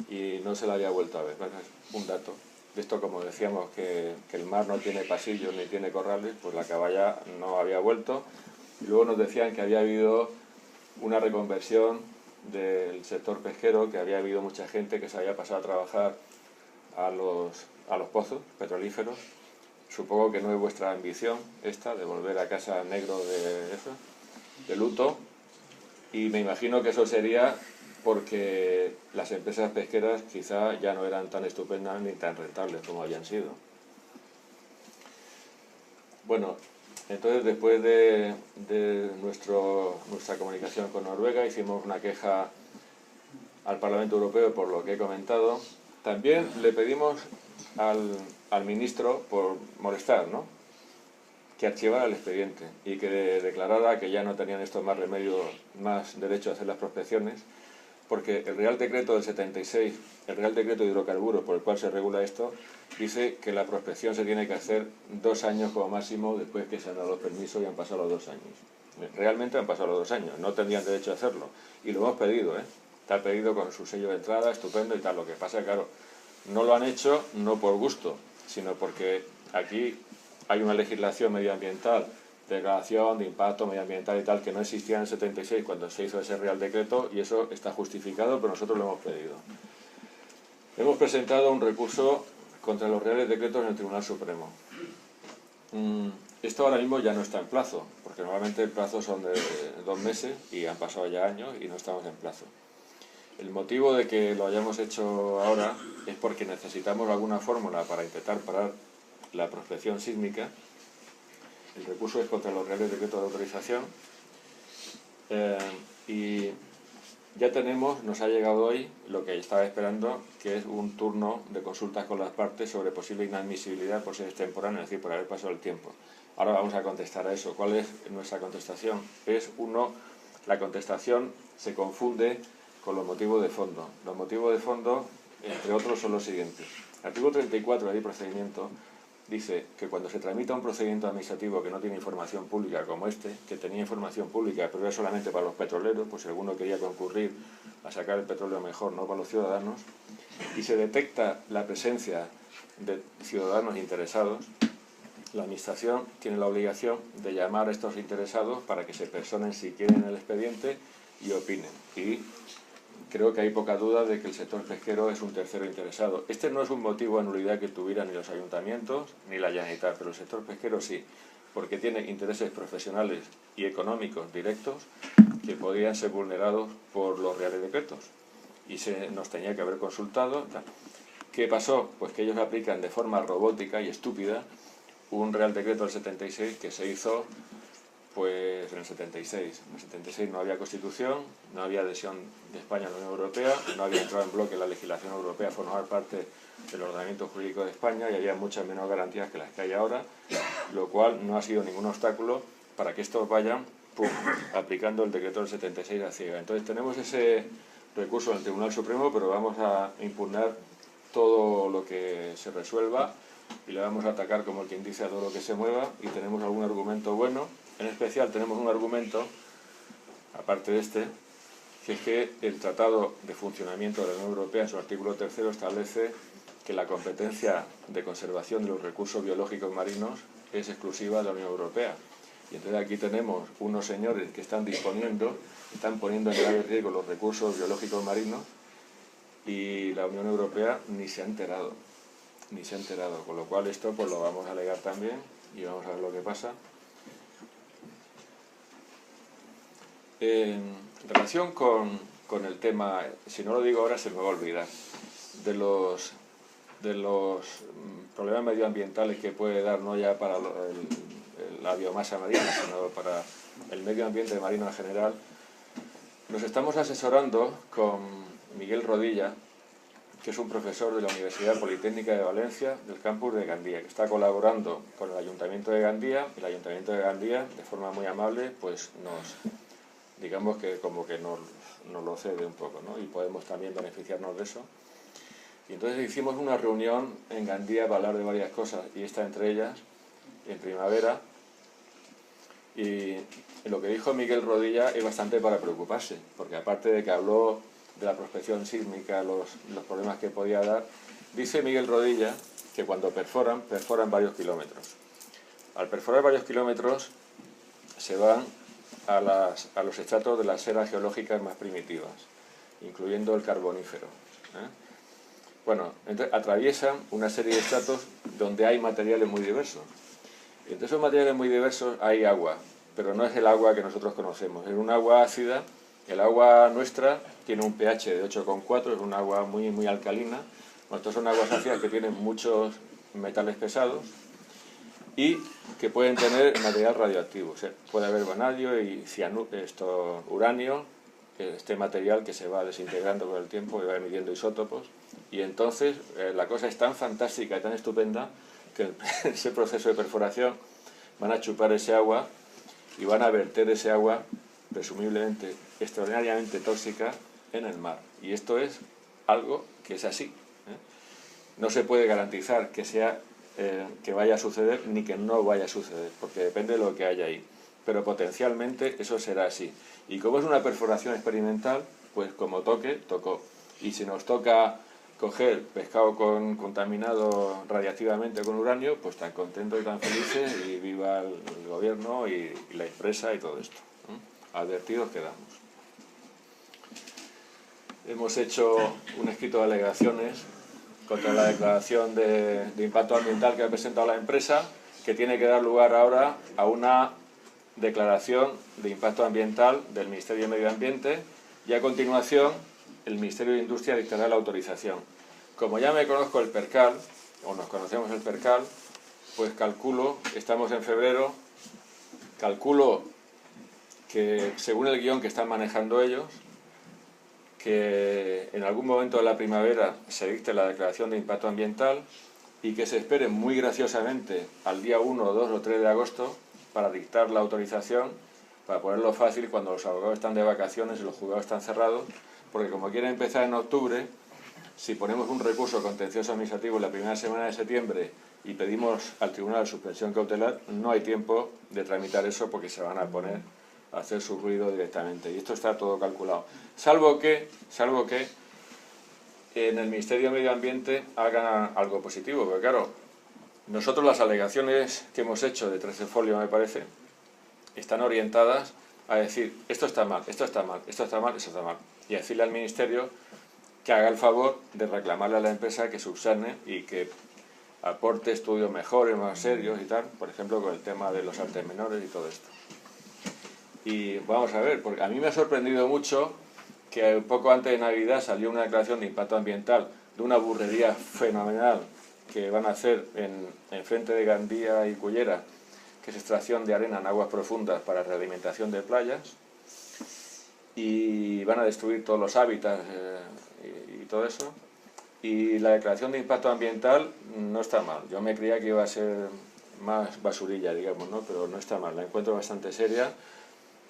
y no se la había vuelto a ver. Bueno, es un dato. De esto, como decíamos, que el mar no tiene pasillos ni tiene corrales, pues la caballa no había vuelto. Y luego nos decían que había habido una reconversión del sector pesquero, que había habido mucha gente que se había pasado a trabajar a los pozos petrolíferos. Supongo que no es vuestra ambición esta, de volver a casa negro de luto, y me imagino que eso sería porque las empresas pesqueras quizá ya no eran tan estupendas ni tan rentables como habían sido. Bueno, entonces después de nuestra comunicación con Noruega hicimos una queja al Parlamento Europeo por lo que he comentado. También le pedimos al ministro, por molestar, ¿no?, que archivara el expediente y que declarara que ya no tenían estos más remedio, más derecho a hacer las prospecciones, porque el Real Decreto del 76, el Real Decreto de Hidrocarburos por el cual se regula esto, dice que la prospección se tiene que hacer 2 años como máximo después que se han dado los permisos y han pasado los 2 años. Realmente han pasado los 2 años, no tendrían derecho a hacerlo. Y lo hemos pedido, está pedido con su sello de entrada, estupendo y tal. Lo que pasa, claro, no lo han hecho no por gusto, sino porque aquí hay una legislación medioambiental, declaración de impacto medioambiental y tal, que no existía en el 76 cuando se hizo ese Real Decreto, y eso está justificado, pero nosotros lo hemos pedido. Hemos presentado un recurso contra los Reales Decretos en el Tribunal Supremo. Esto ahora mismo ya no está en plazo, porque normalmente el plazo son de 2 meses y han pasado ya años y no estamos en plazo. El motivo de que lo hayamos hecho ahora es porque necesitamos alguna fórmula para intentar parar la prospección sísmica. El recurso es contra los Reales Decretos de autorización y ya nos ha llegado hoy lo que estaba esperando, que es un turno de consultas con las partes sobre posible inadmisibilidad por ser extemporáneo, es decir, por haber pasado el tiempo. Ahora vamos a contestar a eso. ¿Cuál es nuestra contestación? La contestación se confunde con los motivos de fondo. Los motivos de fondo, entre otros, son los siguientes. El artículo 34 de la Ley de Procedimiento dice que cuando se tramita un procedimiento administrativo que no tiene información pública como este, que tenía información pública pero era solamente para los petroleros, pues si alguno quería concurrir a sacar el petróleo mejor, no para los ciudadanos, y se detecta la presencia de ciudadanos interesados, la Administración tiene la obligación de llamar a estos interesados para que se personen si quieren el expediente y opinen. Y creo que hay poca duda de que el sector pesquero es un tercero interesado. Este no es un motivo de nulidad que tuvieran ni los ayuntamientos ni la Generalitat, pero el sector pesquero sí, porque tiene intereses profesionales y económicos directos que podrían ser vulnerados por los Reales Decretos. Y nos tenía que haber consultado. ¿Qué pasó? Pues que ellos aplican de forma robótica y estúpida un Real Decreto del 76 que se hizo pues en el 76. En el 76 no había Constitución, no había adhesión de España a la Unión Europea, no había entrado en bloque la legislación europea a formar parte del ordenamiento jurídico de España y había muchas menos garantías que las que hay ahora, lo cual no ha sido ningún obstáculo para que estos vayan aplicando el decreto del 76 a ciega. Entonces tenemos ese recurso en el Tribunal Supremo, pero vamos a impugnar todo lo que se resuelva y le vamos a atacar como el quien dice a todo lo que se mueva, y tenemos algún argumento bueno. En especial tenemos un argumento, aparte de este, que es que el Tratado de Funcionamiento de la Unión Europea, en su artículo 3, establece que la competencia de conservación de los recursos biológicos marinos es exclusiva de la Unión Europea. Y entonces aquí tenemos unos señores que están poniendo en grave riesgo los recursos biológicos marinos, y la Unión Europea ni se ha enterado, con lo cual esto pues lo vamos a alegar también y vamos a ver lo que pasa. En relación con el tema, si no lo digo ahora se me va a olvidar, de los problemas medioambientales que puede dar, no ya para la biomasa marina, sino para el medio ambiente marino en general, nos estamos asesorando con Miguel Rodilla que es un profesor de la Universidad Politécnica de Valencia, del campus de Gandía, que está colaborando con el Ayuntamiento de Gandía. El Ayuntamiento de Gandía, de forma muy amable, pues digamos que como que nos lo cede un poco, ¿no? Y podemos también beneficiarnos de eso. Y entonces hicimos una reunión en Gandía para hablar de varias cosas, y esta entre ellas, en primavera, y lo que dijo Miguel Rodilla es bastante para preocuparse, porque aparte de que habló de la prospección sísmica, los problemas que podía dar, dice Miguel Rodilla que cuando perforan varios kilómetros. Al perforar varios kilómetros se van a los estratos de las eras geológicas más primitivas, incluyendo el carbonífero. Bueno, entonces atraviesan una serie de estratos donde hay materiales muy diversos. Entre esos materiales muy diversos hay agua, pero no es el agua que nosotros conocemos, es un agua ácida. El agua nuestra tiene un pH de 8,4, es un agua muy alcalina. Estas son aguas ácidas que tienen muchos metales pesados y que pueden tener material radioactivo. O sea, puede haber vanadio y uranio, este material que se va desintegrando con el tiempo y va emitiendo isótopos. Y entonces la cosa es tan fantástica y tan estupenda que ese proceso de perforación van a chupar ese agua y van a verter ese agua, presumiblemente extraordinariamente tóxica, en el mar. Y esto es algo que es así. No se puede garantizar que vaya a suceder ni que no vaya a suceder, porque depende de lo que haya ahí. Pero potencialmente eso será así. Y como es una perforación experimental, pues como tocó. Y si nos toca coger pescado contaminado radiactivamente con uranio, pues tan contentos y tan felices, y viva el gobierno y la empresa y todo esto. Advertidos quedamos. Hemos hecho un escrito de alegaciones contra la declaración de impacto ambiental que ha presentado la empresa, que tiene que dar lugar ahora a una declaración de impacto ambiental del Ministerio de Medio Ambiente, y a continuación el Ministerio de Industria dictará la autorización. Como ya me conozco el percal, o nos conocemos el percal, pues calculo, estamos en febrero, calculo que según el guión que están manejando ellos, que en algún momento de la primavera se dicte la declaración de impacto ambiental y que se espere muy graciosamente al día 1, 2 o 3 de agosto para dictar la autorización, para ponerlo fácil cuando los abogados están de vacaciones y los juzgados están cerrados, porque como quieren empezar en octubre, si ponemos un recurso contencioso administrativo en la primera semana de septiembre y pedimos al tribunal suspensión cautelar, no hay tiempo de tramitar eso porque se van a poner a hacer su ruido directamente. Y esto está todo calculado. Salvo que en el Ministerio de Medio Ambiente hagan algo positivo, porque claro, nosotros las alegaciones que hemos hecho de 13 folios, me parece, están orientadas a decir esto está mal, esto está mal, esto está mal, esto está mal, y decirle al Ministerio que haga el favor de reclamarle a la empresa que subsane y que aporte estudios mejores, más serios y tal, por ejemplo con el tema de los artes menores y todo esto. Y vamos a ver, porque a mí me ha sorprendido mucho que poco antes de Navidad salió una declaración de impacto ambiental de una burrería fenomenal que van a hacer en frente de Gandía y Cullera, que es extracción de arena en aguas profundas para realimentación de playas, y van a destruir todos los hábitats y todo eso. Y la declaración de impacto ambiental no está mal. Yo me creía que iba a ser más basurilla, digamos, ¿no? Pero no está mal, la encuentro bastante seria.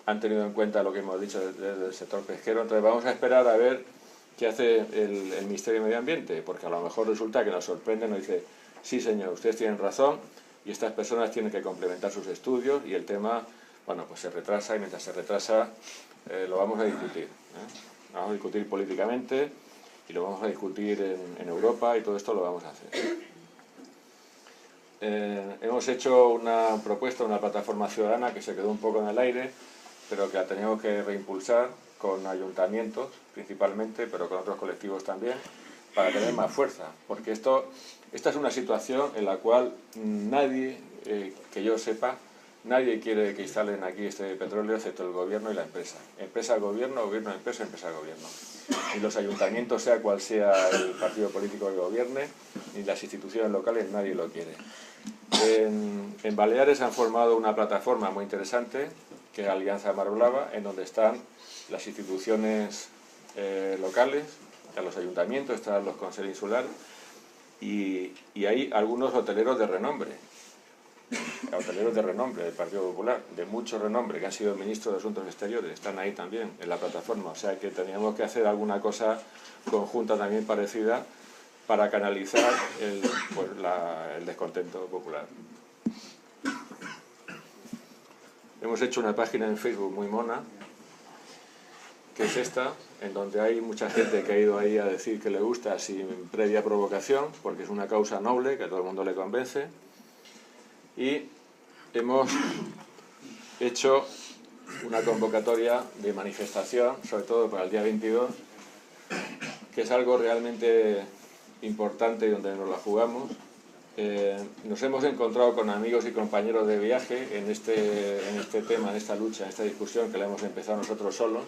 Han tenido en cuenta lo que hemos dicho desde el sector pesquero. Entonces vamos a esperar a ver qué hace el Ministerio de Medio Ambiente, porque a lo mejor resulta que nos sorprende, nos dice, sí señor, ustedes tienen razón y estas personas tienen que complementar sus estudios, y el tema, bueno, pues se retrasa, y mientras se retrasa lo vamos a discutir. Vamos a discutir políticamente y lo vamos a discutir en Europa, y todo esto lo vamos a hacer. Hemos hecho una propuesta, una plataforma ciudadana que se quedó un poco en el aire, pero que la tenemos que reimpulsar con ayuntamientos principalmente, pero con otros colectivos también, para tener más fuerza, porque esta es una situación en la cual nadie, que yo sepa, nadie quiere que instalen aquí este petróleo excepto el gobierno y la empresa. Empresa, gobierno, gobierno, empresa, gobierno. Ni los ayuntamientos, sea cual sea el partido político que gobierne, ni las instituciones locales, nadie lo quiere. En Baleares han formado una plataforma muy interesante, que es Alianza Mar Blava, en donde están las instituciones locales, están los ayuntamientos, están los consejos insulares y hay algunos hoteleros de renombre del Partido Popular, de mucho renombre, que han sido ministros de Asuntos Exteriores, están ahí también en la plataforma, o sea que teníamos que hacer alguna cosa conjunta también parecida para canalizar el descontento popular. Hemos hecho una página en Facebook muy mona, que es esta, en donde hay mucha gente que ha ido ahí a decir que le gusta sin previa provocación, porque es una causa noble, que a todo el mundo le convence, y hemos hecho una convocatoria de manifestación, sobre todo para el día 22, que es algo realmente importante y donde nos la jugamos. Nos hemos encontrado con amigos y compañeros de viaje en este tema, en esta lucha, en esta discusión que la hemos empezado nosotros solos,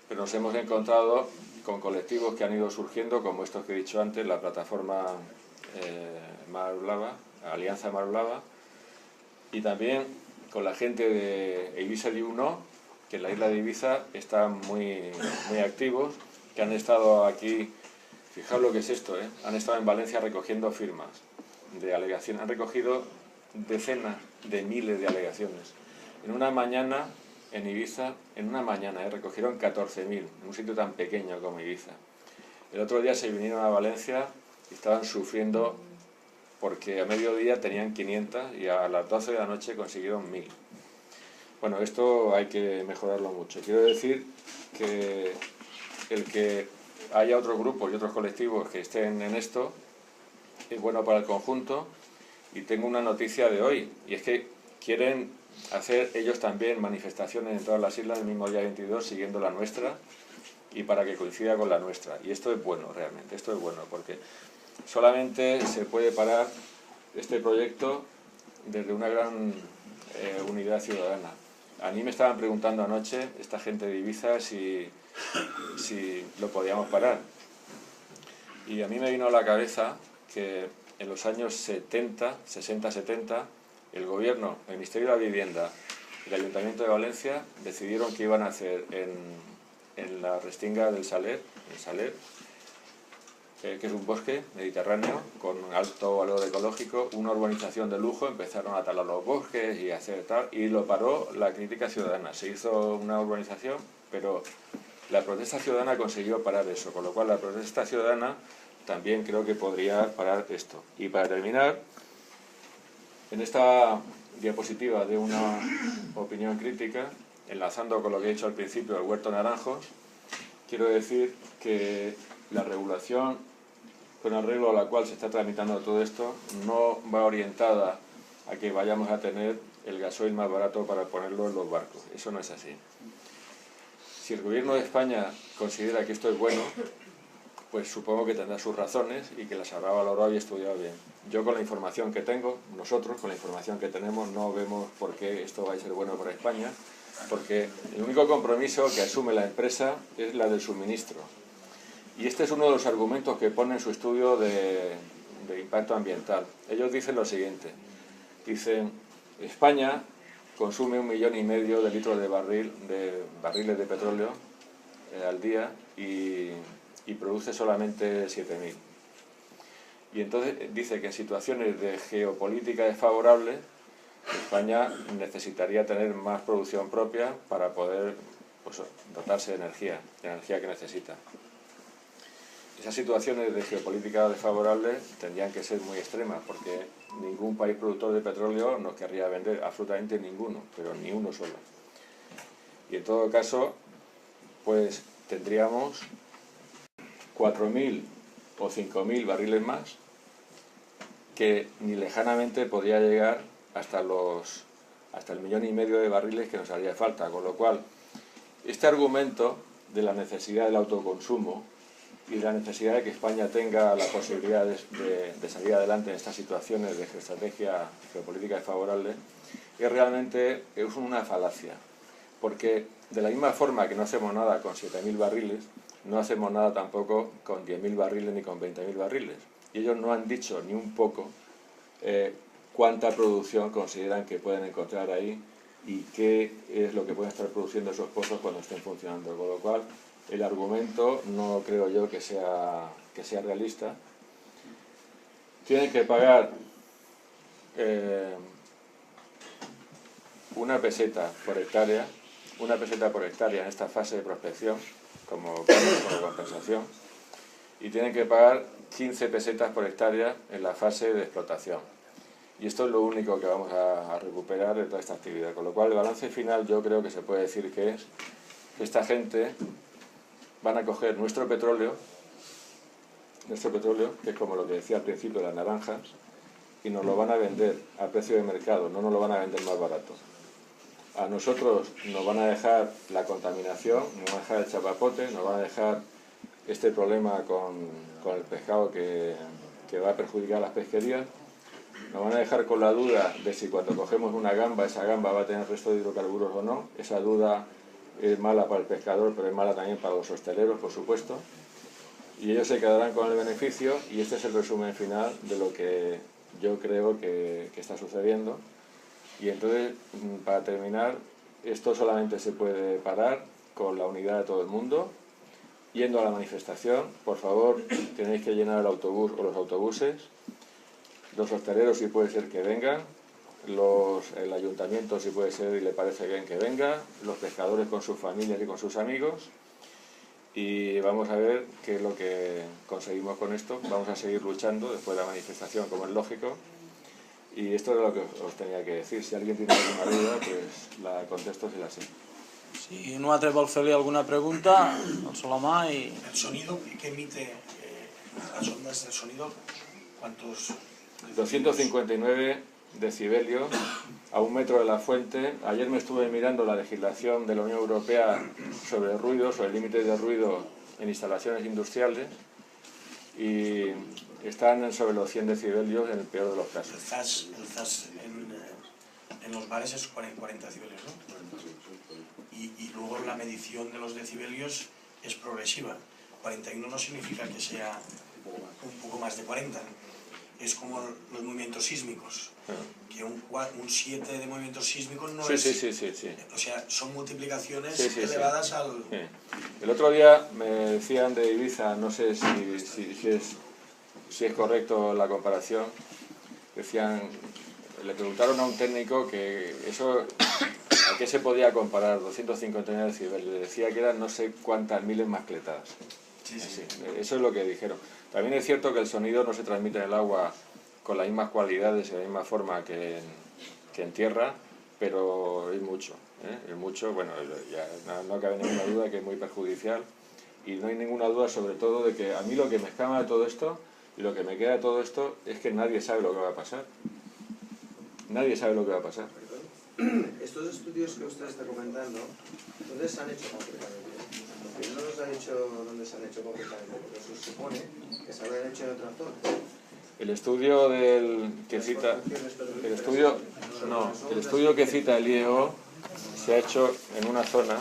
pero nos hemos encontrado con colectivos que han ido surgiendo, como estos que he dicho antes, la plataforma Mar Blava, Alianza Mar Blava, y también con la gente de Ibiza Liuno, que en la isla de Ibiza están muy activos, que han estado aquí, fijaos lo que es esto, han estado en Valencia recogiendo firmas de alegaciones, han recogido decenas de miles de alegaciones. En una mañana en Ibiza, recogieron 14.000, en un sitio tan pequeño como Ibiza. El otro día se vinieron a Valencia y estaban sufriendo porque a mediodía tenían 500 y a las 12 de la noche consiguieron 1.000. Bueno, esto hay que mejorarlo mucho. Quiero decir que el que haya otros grupos y otros colectivos que estén en esto es bueno para el conjunto. Y tengo una noticia de hoy, y es que quieren hacer ellos también manifestaciones en todas las islas el mismo día 22 siguiendo la nuestra y para que coincida con la nuestra. Y esto es bueno realmente, esto es bueno porque solamente se puede parar este proyecto desde una gran unidad ciudadana. A mí me estaban preguntando anoche esta gente de Ibiza si lo podíamos parar. Y a mí me vino a la cabeza que en los años 60-70, el gobierno, el Ministerio de la Vivienda y el Ayuntamiento de Valencia decidieron que iban a hacer en la Restinga del Saler, que es un bosque mediterráneo con alto valor ecológico, una urbanización de lujo. Empezaron a talar los bosques y a hacer tal, y lo paró la crítica ciudadana. Se hizo una urbanización, pero la protesta ciudadana consiguió parar eso, con lo cual la protesta ciudadana también creo que podría parar esto. Y para terminar, en esta diapositiva de una opinión crítica, enlazando con lo que he dicho al principio del Huerto Naranjos, quiero decir que la regulación con arreglo a la cual se está tramitando todo esto no va orientada a que vayamos a tener el gasoil más barato para ponerlo en los barcos. Eso no es así. Si el gobierno de España considera que esto es bueno, pues supongo que tendrá sus razones y que las habrá valorado y estudiado bien. Yo con la información que tengo, nosotros con la información que tenemos, no vemos por qué esto va a ser bueno para España, porque el único compromiso que asume la empresa es la del suministro. Y este es uno de los argumentos que pone en su estudio de impacto ambiental. Ellos dicen lo siguiente, dicen, España consume 1,5 millones de litros de barriles de petróleo al día y produce solamente 7.000. Y entonces dice que en situaciones de geopolítica desfavorables, España necesitaría tener más producción propia para poder dotarse de energía que necesita. Esas situaciones de geopolítica desfavorables tendrían que ser muy extremas, porque ningún país productor de petróleo nos querría vender, absolutamente ninguno, pero ni uno solo. Y en todo caso, pues tendríamos 4.000 o 5.000 barriles más, que ni lejanamente podría llegar hasta el 1,5 millones de barriles que nos haría falta, con lo cual este argumento de la necesidad del autoconsumo y de la necesidad de que España tenga la posibilidad de salir adelante en estas situaciones de estrategia geopolítica desfavorable es una falacia, porque de la misma forma que no hacemos nada con 7.000 barriles, no hacemos nada tampoco con 10.000 barriles ni con 20.000 barriles. Y ellos no han dicho ni un poco cuánta producción consideran que pueden encontrar ahí y qué es lo que pueden estar produciendo esos pozos cuando estén funcionando. Con lo cual, el argumento no creo yo que sea realista. Tienen que pagar una peseta por hectárea en esta fase de prospección como compensación, y tienen que pagar 15 pesetas por hectárea en la fase de explotación. Y esto es lo único que vamos a recuperar de toda esta actividad, con lo cual el balance final yo creo que se puede decir que es que esta gente van a coger nuestro petróleo, que es como lo que decía al principio, las naranjas, y nos lo van a vender a precio de mercado, no nos lo van a vender más barato. A nosotros nos van a dejar la contaminación, nos van a dejar el chapapote, nos van a dejar este problema con el pescado que va a perjudicar a las pesquerías, nos van a dejar con la duda de si cuando cogemos una gamba, esa gamba va a tener resto de hidrocarburos o no. Esa duda es mala para el pescador, pero es mala también para los hosteleros, por supuesto. Y ellos se quedarán con el beneficio, y este es el resumen final de lo que yo creo que está sucediendo. Y entonces, para terminar, esto solamente se puede parar con la unidad de todo el mundo, yendo a la manifestación. Por favor, tenéis que llenar el autobús o los autobuses. Los hosteleros si puede ser que vengan, el ayuntamiento si puede ser y le parece bien que venga, los pescadores con sus familias y con sus amigos, y vamos a ver qué es lo que conseguimos con esto. Vamos a seguir luchando después de la manifestación, como es lógico, y esto es lo que os tenía que decir. Si alguien tiene alguna duda, pues la contesto si la sé. Si un altre vol fer-li alguna pregunta, alça la mà i... El sonido que emite las ondas del sonido, ¿cuántos? 259 decibelios a 1 metro de la fuente. Ayer me estuve mirando la legislación de la Unión Europea sobre ruidos, sobre límites de ruido en instalaciones industriales, y están sobre los 100 decibelios en el peor de los casos. El ZAS en los bares es 40 decibelios, ¿no? Y luego la medición de los decibelios es progresiva. 41 no significa que sea un poco más de 40. Es como los movimientos sísmicos, que un 7 de movimientos sísmicos no es... Sí. O sea, son multiplicaciones Sí. elevadas al... Sí. El otro día me decían de Ibiza, no sé si es correcto la comparación, decían, le preguntaron a un técnico que eso, ¿a qué se podía comparar? 259 decibelios, le decía que eran no sé cuántas miles mascletadas. Sí. Eso es lo que dijeron. También es cierto que el sonido no se transmite en el agua con las mismas cualidades y de la misma forma que en tierra, pero es mucho, es mucho. Bueno, ya no cabe ninguna duda que es muy perjudicial, y no hay ninguna duda sobre todo de que a mí lo que me escama de todo esto y lo que me queda de todo esto es que nadie sabe lo que va a pasar. Nadie sabe lo que va a pasar. Estos estudios que usted está comentando, ¿dónde se han hecho concretamente? Porque no nos ha dicho dónde se han hecho concretamente, porque se supone que se habrán hecho en otra zona. El estudio que cita el estudio que cita el IEO se ha hecho en una zona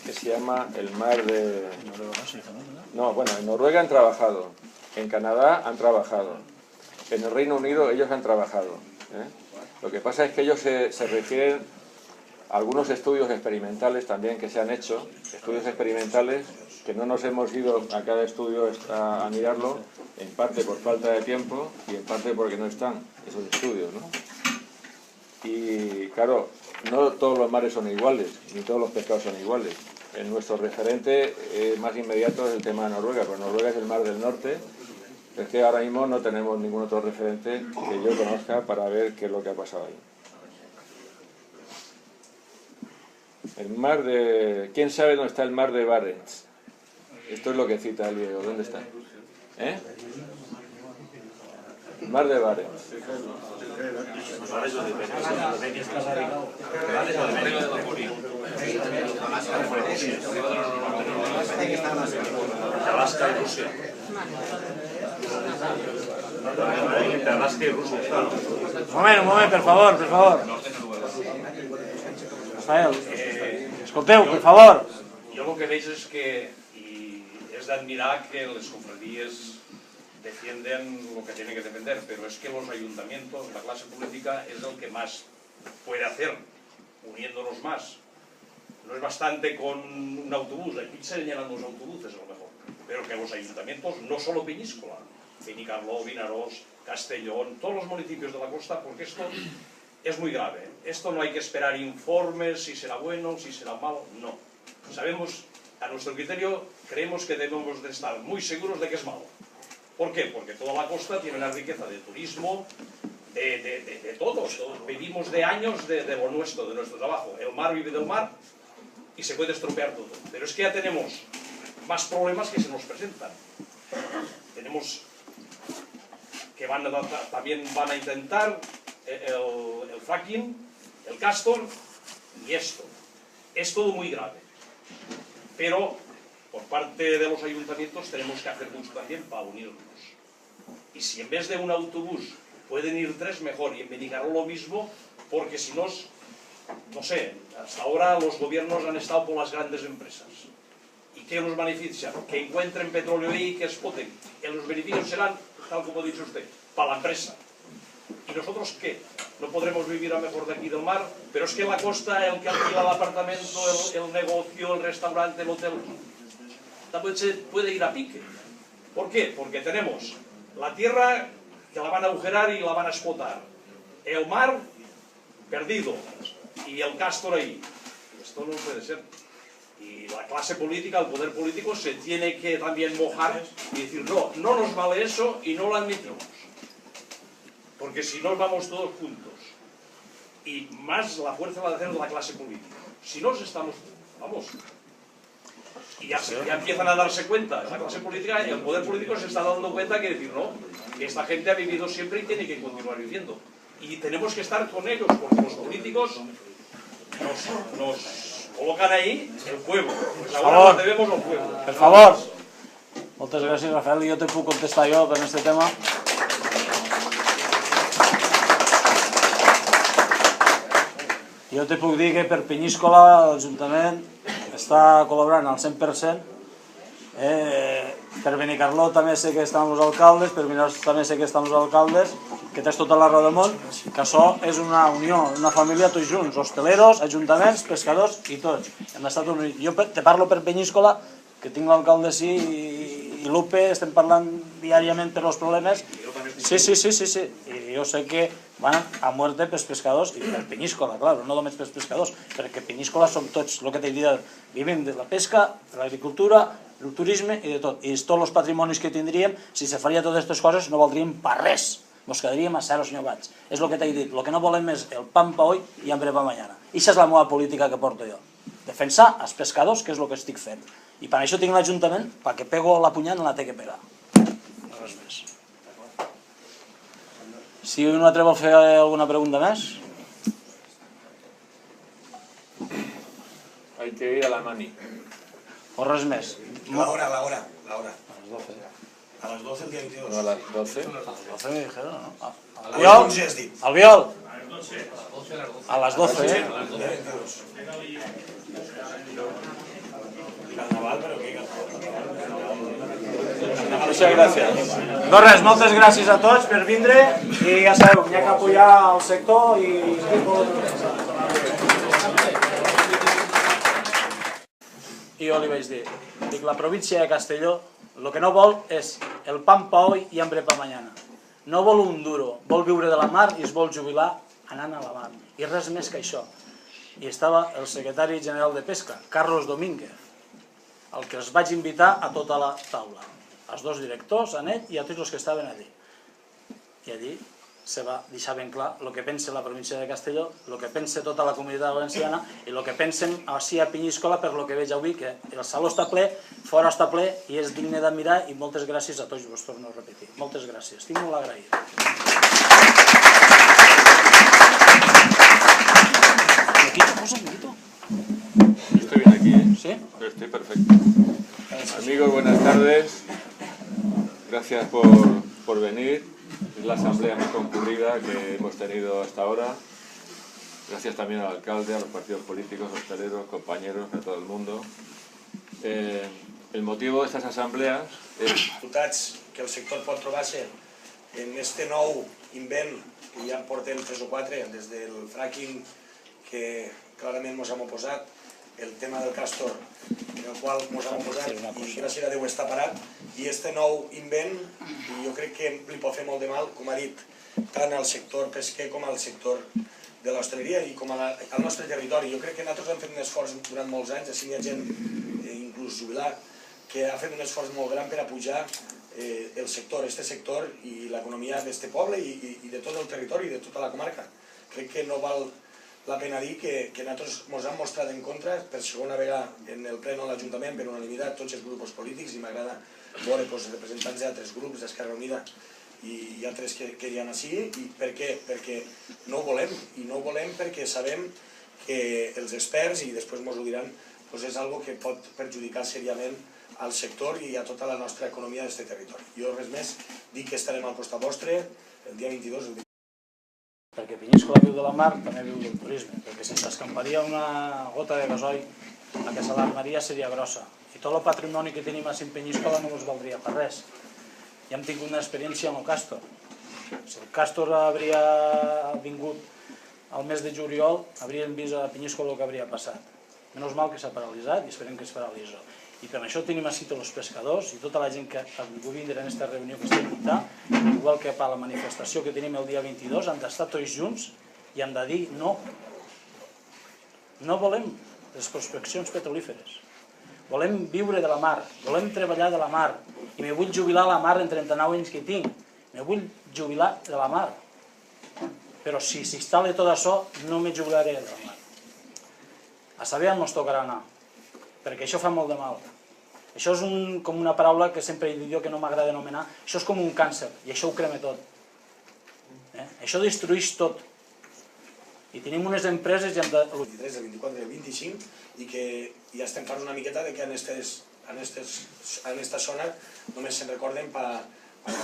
que se llama el mar de... No, bueno, en Noruega han trabajado, en Canadá han trabajado, en el Reino Unido ellos han trabajado. Lo que pasa es que ellos se refieren a algunos estudios experimentales también que se han hecho, estudios experimentales que no nos hemos ido a cada estudio a mirarlo, en parte por falta de tiempo y en parte porque no están esos estudios, ¿no? Y claro, no todos los mares son iguales, ni todos los pescados son iguales. En nuestro referente más inmediato es el tema de Noruega, pero Noruega es el mar del norte. Es que ahora mismo no tenemos ningún otro referente que yo conozca para ver qué es lo que ha pasado ahí. El mar de... ¿Quién sabe dónde está el mar de Barents? Esto es lo que cita el griego. ¿Dónde está? El mar de Barents. Alaska y Rusia. Entre Alaska y Rusia. Un moment, per favor. Rafael, escolteu, per favor. Jo el que veig és que és d'admirar que les confraries defienden lo que tienen que defender, pero es que los ayuntamientos, la clase política es el que más puede hacer, uniéndonos más. no es bastante con un autobús, aquí se llenan los autobuses a lo mejor, pero que los ayuntamientos, no solo Peñíscola, Benicarló, Vinaròs, Castellón, todos los municipios de la costa, porque esto es muy grave. Esto no hay que esperar informes, si será bueno, si será malo, no. Sabemos, a nuestro criterio, creemos que debemos de estar muy seguros de que es malo. ¿Por qué? Porque toda la costa tiene una riqueza de turismo, de todos. Vivimos de años de lo nuestro, de nuestro trabajo. El mar vive del mar y se puede estropear todo. Pero es que ya tenemos más problemas que se nos presentan. Tenemos que también van a intentar el fracking, el castor y esto. Es todo muy grave. Pero por parte de los ayuntamientos tenemos que hacer mucho también para unirnos. Y si en vez de un autobús pueden ir 3, mejor. Y en Benicarló lo mismo, porque si no, no sé, hasta ahora los gobiernos han estado por las grandes empresas. ¿Y qué nos beneficia? Que encuentren petróleo ahí y que exploten. Los beneficios serán, tal como ha dicho usted, para la empresa. ¿Y nosotros qué? No podremos vivir a mejor de aquí del mar, pero es que en la costa el que alquila el apartamento, el negocio, el restaurante, el hotel, también se puede ir a pique. ¿Por qué? Porque tenemos la tierra que la van a agujerar y la van a explotar, el mar perdido y el castor ahí. Esto no puede ser. Y la clase política, el poder político se tiene que también mojar y decir no, no nos vale eso y no lo admitimos. Porque si no vamos todos juntos. Y más la fuerza va a hacer la clase política. Si no estamos, vamos. Y ya empiezan a darse cuenta, la clase política, el poder político se está dando cuenta que decir no, que esta gente ha vivido siempre y tiene que continuar viviendo. Y tenemos que estar con ellos, porque los políticos nos colocan ahí el pueblo. Pues ahora nos debemos al pueblo. Per favor. Moltes gràcies, Rafael. Jo te puc contestar jo per aquest tema. Jo te puc dir que per Peñíscola l'Ajuntament està col·laborant al 100%. Per Benicarló també sé que estan els alcaldes, per Vinaròs també sé que estan els alcaldes, que tens tota la raó del món, que això és una unió, una família tots junts, hosteleros, ajuntaments, pescadors i tots. Hem estat units. Jo te parlo per Peñíscola, que tinc l'alcalde sí i Lupe, estem parlant diàriament per els problemes. Sí. I jo sé que van a muerte pels pescadors i per Peñíscola, claro, no només pels pescadors, perquè Peñíscola som tots, el que t'he dit, vivim de la pesca, de l'agricultura, el turisme i de tot. I tots els patrimonis que tindríem, si se faria totes aquestes coses, no valdríem per res. Ens quedaríem a ceros nyogats. És el que t'he dit, el que no volem és el pan pa hoy i hambre pa mañana. I això és la meva política que porto jo. Defensar els pescadors, que és el que estic fent. I per això tinc l'Ajuntament, perquè pego la punyada no la té que pegar. Res més. Si un altre vol fer alguna pregunta més? Hay que ir a la mani. O res més? La hora. A les 12. A las 12 el día 22. No a las 12. A les 12 me dijeron, ¿no? A las 11 has dit. Albiol! A les 12, El día 22. Carnaval, pero qué Muchas gracias. Doncs res, moltes gràcies a tots per vindre i ja sabeu, n'hi ha que apoyar el sector i... I jo li vaig dir, dic, la província de Castelló el que no vol és el pan pa hoy i hambre pa mañana. No vol un duro, vol viure de la mar i es vol jubilar anant a la mar. I res més que això. I estava el secretari general de Pesca, Carlos Domínguez, el que els vaig invitar a tota la taula. Els dos directors, a ell i a tots els que estaven allí. I allí se va deixar ben clar el que pensa la província de Castelló, el que pensa tota la comunitat valenciana i el que pensem així a Peñíscola per lo que veig avui, que el saló està ple, fora està ple i és digne d'admirar i moltes gràcies a tots, vos torno a repetir. Moltes gràcies, estic molt agraït. Estoy bien aquí, ¿eh? ¿Sí? Estoy perfecto. Amigos, buenas tardes. Gracias por venir. Es la asamblea más concurrida que hemos tenido hasta ahora. Gracias también al alcalde, a los partidos políticos, hosteleros, compañeros, a todo el mundo. El motivo de estas asambleas es... Diputats que el sector pot trobar-se en este nou invent que ja en portem 3 o 4, des del fracking que clarament ens hem oposat, el tema del castor, en el qual ens hem posat i gràcies a Déu està parat, i este nou invent jo crec que li pot fer molt de mal, com ha dit, tant al sector pesquer com al sector de l'hostaleria i com al nostre territori. Jo crec que nosaltres hem fet un esforç durant molts anys, així hi ha gent, inclús jubilat, que ha fet un esforç molt gran per a pujar el sector, este sector i l'economia d'este poble i de tot el territori i de tota la comarca. Crec que no val la pena dir que nosaltres ens hem mostrat en contra per segona vegada en el ple de l'Ajuntament per unanimitat tots els grups polítics, i m'agrada veure representants d'altres grups, d'Esquerra Unida i altres que hi ha així. I per què? Perquè no ho volem, i no ho volem perquè sabem que els experts, i després ens ho diran, és una cosa que pot perjudicar seriament al sector i a tota la nostra economia d'aquest territori. Jo res més, dic que estarem al costat vostre el dia 22. Perquè Penyíscola viu de la mar, també viu del turisme, perquè si s'escamparia una gota de gasoil, la que s'alarmaria seria grossa. I tot el patrimoni que tenim a Penyíscola no ens valdria per res. Ja hem tingut una experiència amb el Càstor. Si el Càstor hauria vingut al mes de juliol, hauríem vist a Penyíscola el que hauria passat. Menys mal que s'ha paralitzat i esperem que es paralitzi. I per això tenim així tots els pescadors i tota la gent que ha vingut vindre en aquesta reunió que estem muntant, igual que per la manifestació que tenim el dia 22, han d'estar tots junts i han de dir no. No volem les prospeccions petrolíferes. Volem viure de la mar, volem treballar de la mar, i me vull jubilar a la mar en 39 anys que tinc. Me vull jubilar de la mar. Però si s'instal·la tot això, no me jubilaré de la mar. A saber on ens tocarà anar, perquè això fa molt de mal. Això és com una paraula que sempre he dit jo que no m'agrada anomenar, això és com un càncer, i això ho crema tot. Això destrueix tot. I tenim unes empreses... El 23, el 24 i el 25, i que ja estem fent una miqueta que en aquesta zona només se'n recorden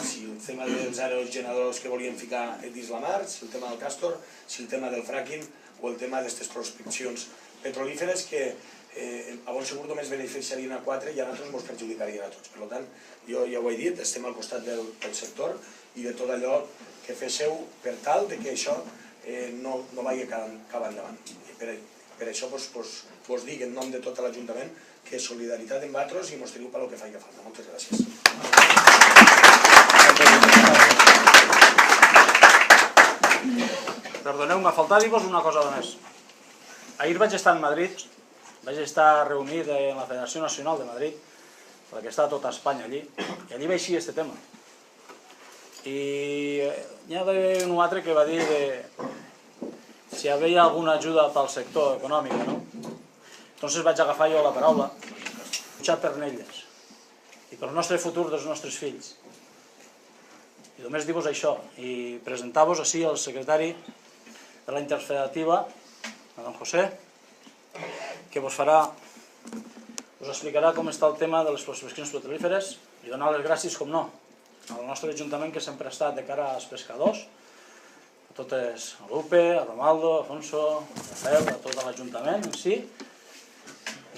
si el tema dels aerogeneradors que volien ficar dins la mar, si el tema del Càstor, si el tema del fracking o el tema d'aquestes prospeccions petrolíferes que a bon segur només beneficiarien a 4 i a nosaltres ens perjudicarien a tots. Per tant, jo ja ho he dit, estem al costat del sector i de tot allò que féssiu per tal que això no vagi cap endavant. Per això vos dic en nom de tot l'Ajuntament que solidaritat amb vosaltres i mos teniu pel que faci falta. Moltes gràcies. Perdoneu, m'ha faltat dir-vos una cosa més. Ahir vaig estar en Madrid, vaig estar reunit en la Federació Nacional de Madrid, perquè està tota Espanya allí, i allí vaig dir aquest tema. I hi ha un altre que va dir si hi havia alguna ajuda pel sector econòmic, no? Entonces vaig agafar jo la paraula, luchar per elles, i pel nostre futur dels nostres fills. I només dir-vos això, i presentar-vos així el secretari de la Interfederativa, a don José, que vos explicarà com està el tema de les prospeccions petrolíferes i donar les gràcies, com no, al nostre Ajuntament que sempre ha estat de cara als pescadors, a totes, a Lupe, a Romaldo, a Afonso, a Rafael, a tot l'Ajuntament en si,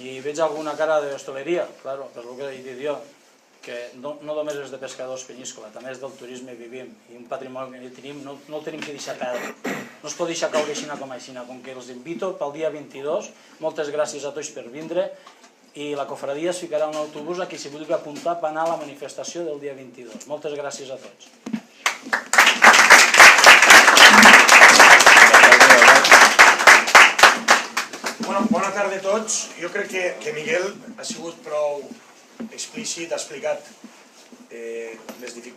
i veig alguna cara d'hostaleria, claro, per el que he dit jo, que no només és de pescadors Penyíscola, també és del turisme vivim, i un patrimoni que tenim no el tenim que deixar perdre. No es pot deixar caure així com així, com que els invito pel dia 22, moltes gràcies a tots per vindre, i la cofradia es ficarà un autobús a qui s'hi vulgui apuntar per anar a la manifestació del dia 22. Moltes gràcies a tots. Bona tarda a tots. Jo crec que Miguel ha sigut prou explícit, ha explicat les dificultats